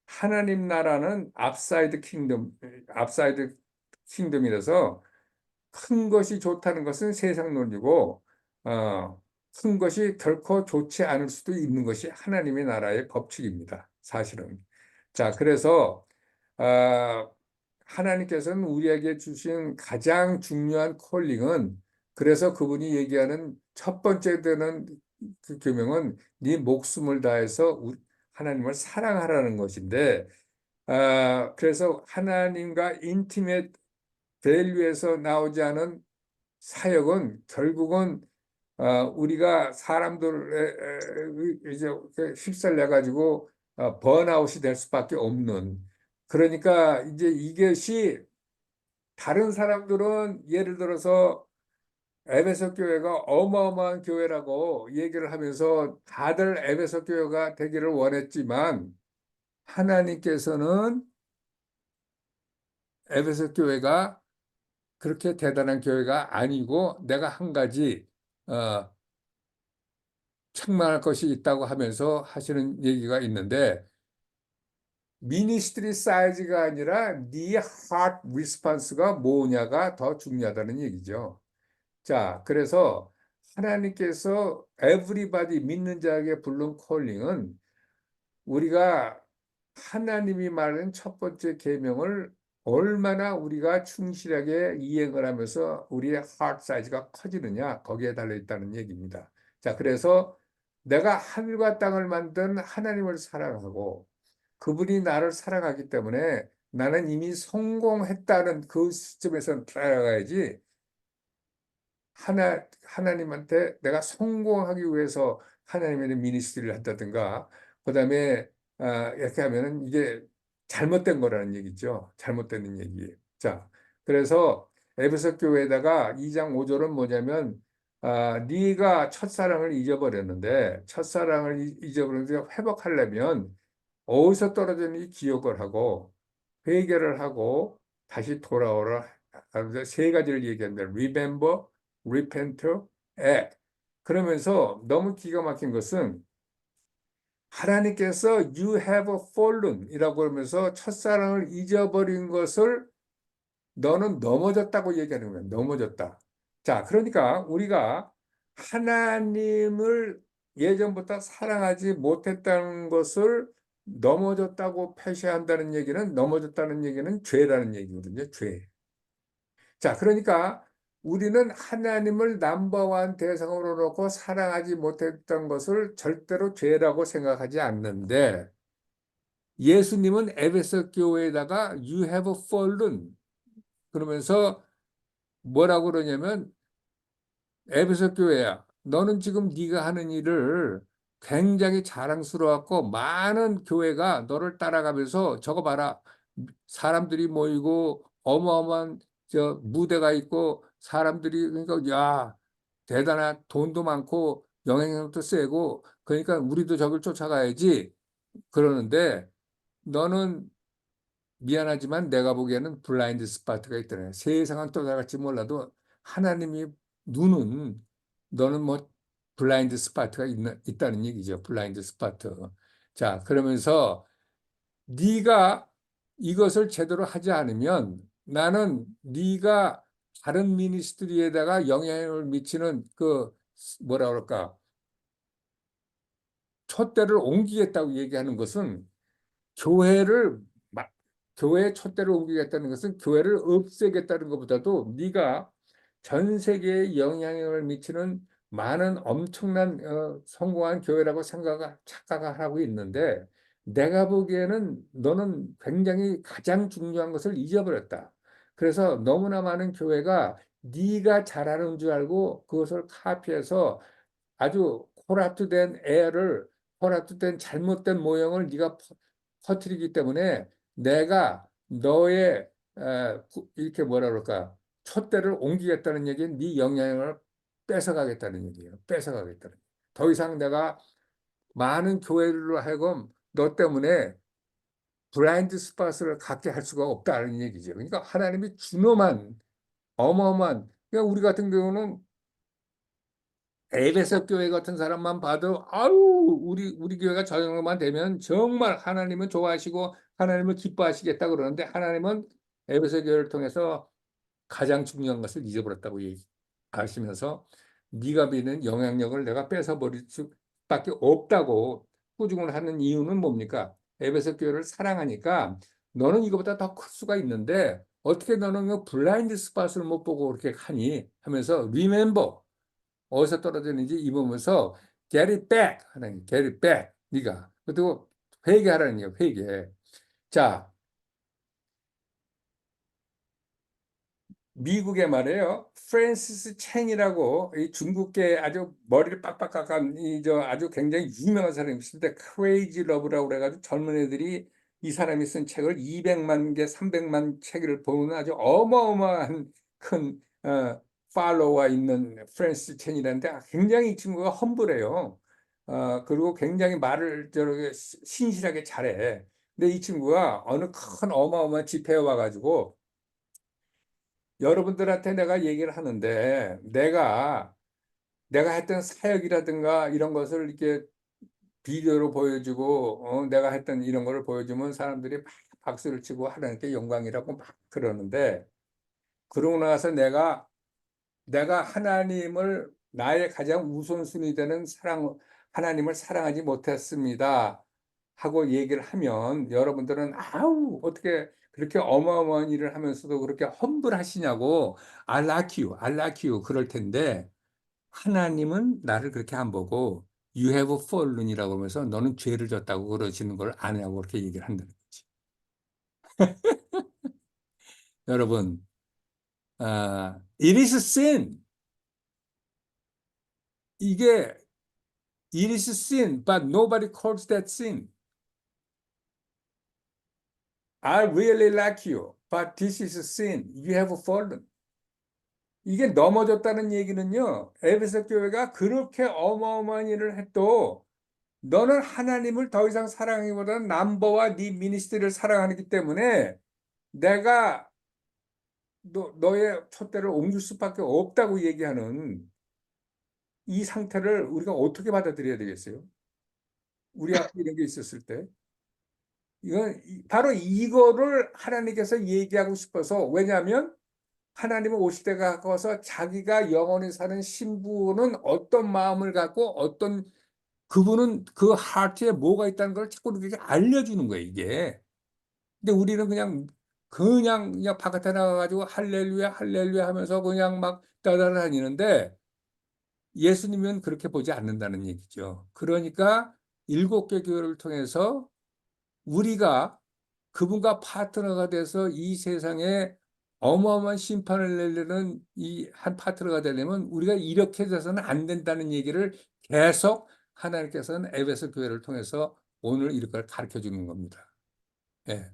Speaker 1: 하나님 나라는 앞사이드 킹덤이라서 큰 것이 좋다는 것은 세상 논리고 큰 것이 결코 좋지 않을 수도 있는 것이 하나님의 나라의 법칙입니다. 사실은. 자, 그래서 하나님께서는 우리에게 주신 가장 중요한 콜링은 그래서 그분이 얘기하는 첫 번째 되는 그 계명은 네 목숨을 다해서 하나님을 사랑하라는 것인데 그래서 하나님과 인티메이트 밸류에서 나오지 않은 사역은 결국은 우리가 사람들에 이제 휩쓸려 가지고 번아웃이 될 수밖에 없는 그러니까 이제 이것이 다른 사람들은 예를 들어서 에베소 교회가 어마어마한 교회라고 얘기를 하면서 다들 에베소 교회가 되기를 원했지만 하나님께서는 에베소 교회가 그렇게 대단한 교회가 아니고 내가 한 가지 책망할 것이 있다고 하면서 하시는 얘기가 있는데 미니스트리 사이즈가 아니라 네 하트 리스폰스가 뭐냐가 더 중요하다는 얘기죠. 자, 그래서 하나님께서 에브리바디 믿는 자에게 부른 콜링은 우리가 하나님이 말하는 첫 번째 계명을 얼마나 우리가 충실하게 이행을 하면서 우리의 하트 사이즈가 커지느냐 거기에 달려 있다는 얘기입니다. 자, 그래서 내가 하늘과 땅을 만든 하나님을 사랑하고 그분이 나를 사랑하기 때문에 나는 이미 성공했다는 그 시점에서 따라가야지 하나님한테 내가 성공하기 위해서 하나님의 미니스트리를 한다든가 그다음에 이렇게 하면은 이게 잘못된 거라는 얘기죠. 잘못되는 얘기. 자, 그래서 에베소 교회에다가 2장 5절은 뭐냐면, 네가 첫사랑을 잊어버렸는데, 첫사랑을 잊어버렸는데 회복하려면 어디서 떨어졌는지 기억을 하고, 회개를 하고, 다시 돌아오라. 세 가지를 얘기합니다. Remember, repent, act. 그러면서 너무 기가 막힌 것은 하나님께서 you have fallen 이라고 그러면서 첫사랑을 잊어버린 것을 너는 넘어졌다고 얘기하는 거예요. 넘어졌다. 자, 그러니까 우리가 하나님을 예전부터 사랑하지 못했다는 것을 넘어졌다고 표시한다는 얘기는, 넘어졌다는 얘기는 죄라는 얘기거든요. 죄. 자, 그러니까 우리는 하나님을 넘버원 대상으로 놓고 사랑하지 못했던 것을 절대로 죄라고 생각하지 않는데, 예수님은 에베소 교회에다가 you have fallen 그러면서 뭐라고 그러냐면, 에베소 교회야, 너는 지금 네가 하는 일을 굉장히 자랑스러웠고 많은 교회가 너를 따라가면서 저거 봐라, 사람들이 모이고 어마어마한 저 무대가 있고 사람들이, 그러니까 야 대단한, 돈도 많고 영향력도 세고 그러니까 우리도 저걸 쫓아가야지 그러는데, 너는 미안하지만 내가 보기에는 블라인드 스팟가 있더래. 세상은 떠나갈지 몰라도 하나님이 눈은, 너는 뭐 블라인드 스팟가 있다는 얘기죠. 블라인드 스팟. 자, 그러면서 네가 이것을 제대로 하지 않으면 나는 네가 다른 미니스트리에다가 영향을 미치는 그 뭐라 그럴까, 촛대를 옮기겠다고 얘기하는 것은 교회를 교회의 촛대를 옮기겠다는 것은 교회를 없애겠다는 것보다도 네가 전 세계에 영향력을 미치는 많은 엄청난 성공한 교회라고 착각을 하고 있는데, 내가 보기에는 너는 굉장히 가장 중요한 것을 잊어버렸다. 그래서 너무나 많은 교회가 네가 잘하는 줄 알고 그것을 카피해서 아주 코랍트된 애를, 코랍트된 잘못된 모형을 네가 퍼뜨리기 때문에 내가 너의 이렇게 뭐라 그럴까, 촛대를 옮기겠다는 얘기는 네 영향을 뺏어가겠다는 얘기예요. 뺏어가겠다는. 더 이상 내가 많은 교회들로 하여금 너 때문에 블라인드 스팟을 갖게 할 수가 없다는 얘기죠. 그러니까 하나님이 준엄한 어마어마한, 그러니까 우리 같은 경우는 에베소 교회 같은 사람만 봐도 아유, 우리 교회가 저 정도만 되면 정말 하나님은 좋아하시고 하나님을 기뻐하시겠다 그러는데, 하나님은 에베소 교회를 통해서 가장 중요한 것을 잊어버렸다고 얘기하시면서 네가 믿는 영향력을 내가 뺏어버릴 수밖에 없다고 꾸중을 하는 이유는 뭡니까? 에베소 교회를 사랑하니까 너는 이거보다 더 클 수가 있는데 어떻게 너는 그 블라인드 스팟을 못 보고 그렇게 하니 하면서 remember, 어디서 떨어졌는지 입으면서 get it back 하는, get it back, 네가. 그리고 회개하라는 얘기예요. 회개. 자, 미국에 말이에요, 프랜시스 챙이라고 이 중국계 아주 머리를 빡빡 깎은 이저 아주 굉장히 유명한 사람이 있는데, 크레이지 러브라고 그래가지고 젊은 애들이 이 사람이 쓴 책을 200만 개, 300만 책을 보는 아주 어마어마한 큰 팔로워가 있는 프랜시스 챙이라는데, 굉장히 이 친구가 험블해요. 그리고 굉장히 말을 저렇게 신실하게 잘해. 근데 이 친구가 어느 큰 어마어마한 집회에 와가지고 여러분들한테 내가 얘기를 하는데, 내가 했던 사역이라든가 이런 것을 이렇게 비디오로 보여주고 내가 했던 이런 거를 보여주면 사람들이 막 박수를 치고 하나님께 영광이라고 막 그러는데, 그러고 나서 내가 하나님을 나의 가장 우선순위 되는 하나님을 사랑하지 못했습니다 하고 얘기를 하면, 여러분들은 아우 어떻게 그렇게 어마어마한 일을 하면서도 그렇게 험불하시냐고, I like you, I like you 그럴 텐데, 하나님은 나를 그렇게 안 보고 You have fallen이라고 하면서 너는 죄를 졌다고 그러시는 걸 아냐고 그렇게 얘기를 한다는 거지. 여러분, it is sin. 이게 it is sin, but nobody calls that sin. I really like you, but this is sin. You have fallen. 이게 넘어졌다는 얘기는요, 에베소 교회가 그렇게 어마어마한 일을 해도 너는 하나님을 더 이상 사랑하기보다는 남보와 네 미니스트리를 사랑하기 때문에 내가 너의 촛대를 옮길 수밖에 없다고 얘기하는 이 상태를 우리가 어떻게 받아들여야 되겠어요? 우리 앞에 이런 게 있었을 때. 이건 바로 이거를 하나님께서 얘기하고 싶어서, 왜냐하면 하나님은 오실 때가 가까워서 자기가 영원히 사는 신부는 어떤 마음을 갖고 그분은 그 하트에 뭐가 있다는 걸 자꾸 이렇게 알려주는 거예요, 이게. 근데 우리는 그냥 바깥에 나가가지고 할렐루야, 할렐루야 하면서 그냥 막 따라다니는데 예수님은 그렇게 보지 않는다는 얘기죠. 그러니까 7개 교회를 통해서 우리가 그분과 파트너가 돼서 이 세상에 어마어마한 심판을 내려는 이 한 파트너가 되려면 우리가 이렇게 돼서는 안 된다는 얘기를 계속 하나님께서는 에베소 교회를 통해서 오늘 이걸 가르쳐 주는 겁니다. 예.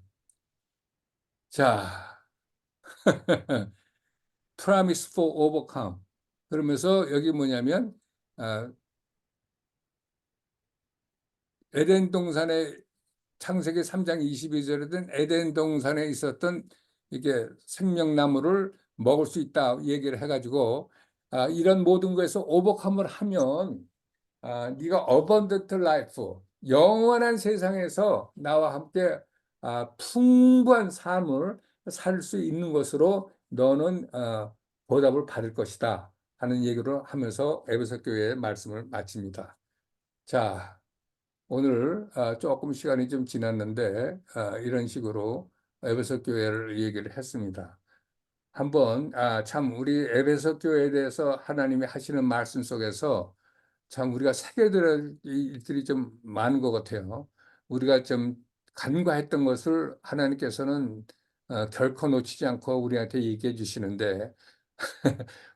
Speaker 1: 자, promise for overcome. 그러면서 여기 뭐냐면, 에덴 동산에 창세기 3장 22절에 든 에덴 동산에 있었던 이게 생명나무를 먹을 수 있다 얘기를 해가지고, 이런 모든 것에서 오버컴을 하면 네가 abundant life, 영원한 세상에서 나와 함께 풍부한 삶을 살 수 있는 것으로 너는 보답을 받을 것이다 하는 얘기를 하면서 에베소 교회의 말씀을 마칩니다. 자, 오늘 조금 시간이 좀 지났는데 이런 식으로 에베소 교회를 얘기를 했습니다. 한번 참 우리 에베소 교회에 대해서 하나님이 하시는 말씀 속에서 참 우리가 새겨들을 일들이 좀 많은 것 같아요. 우리가 좀 간과했던 것을 하나님께서는 결코 놓치지 않고 우리한테 얘기해 주시는데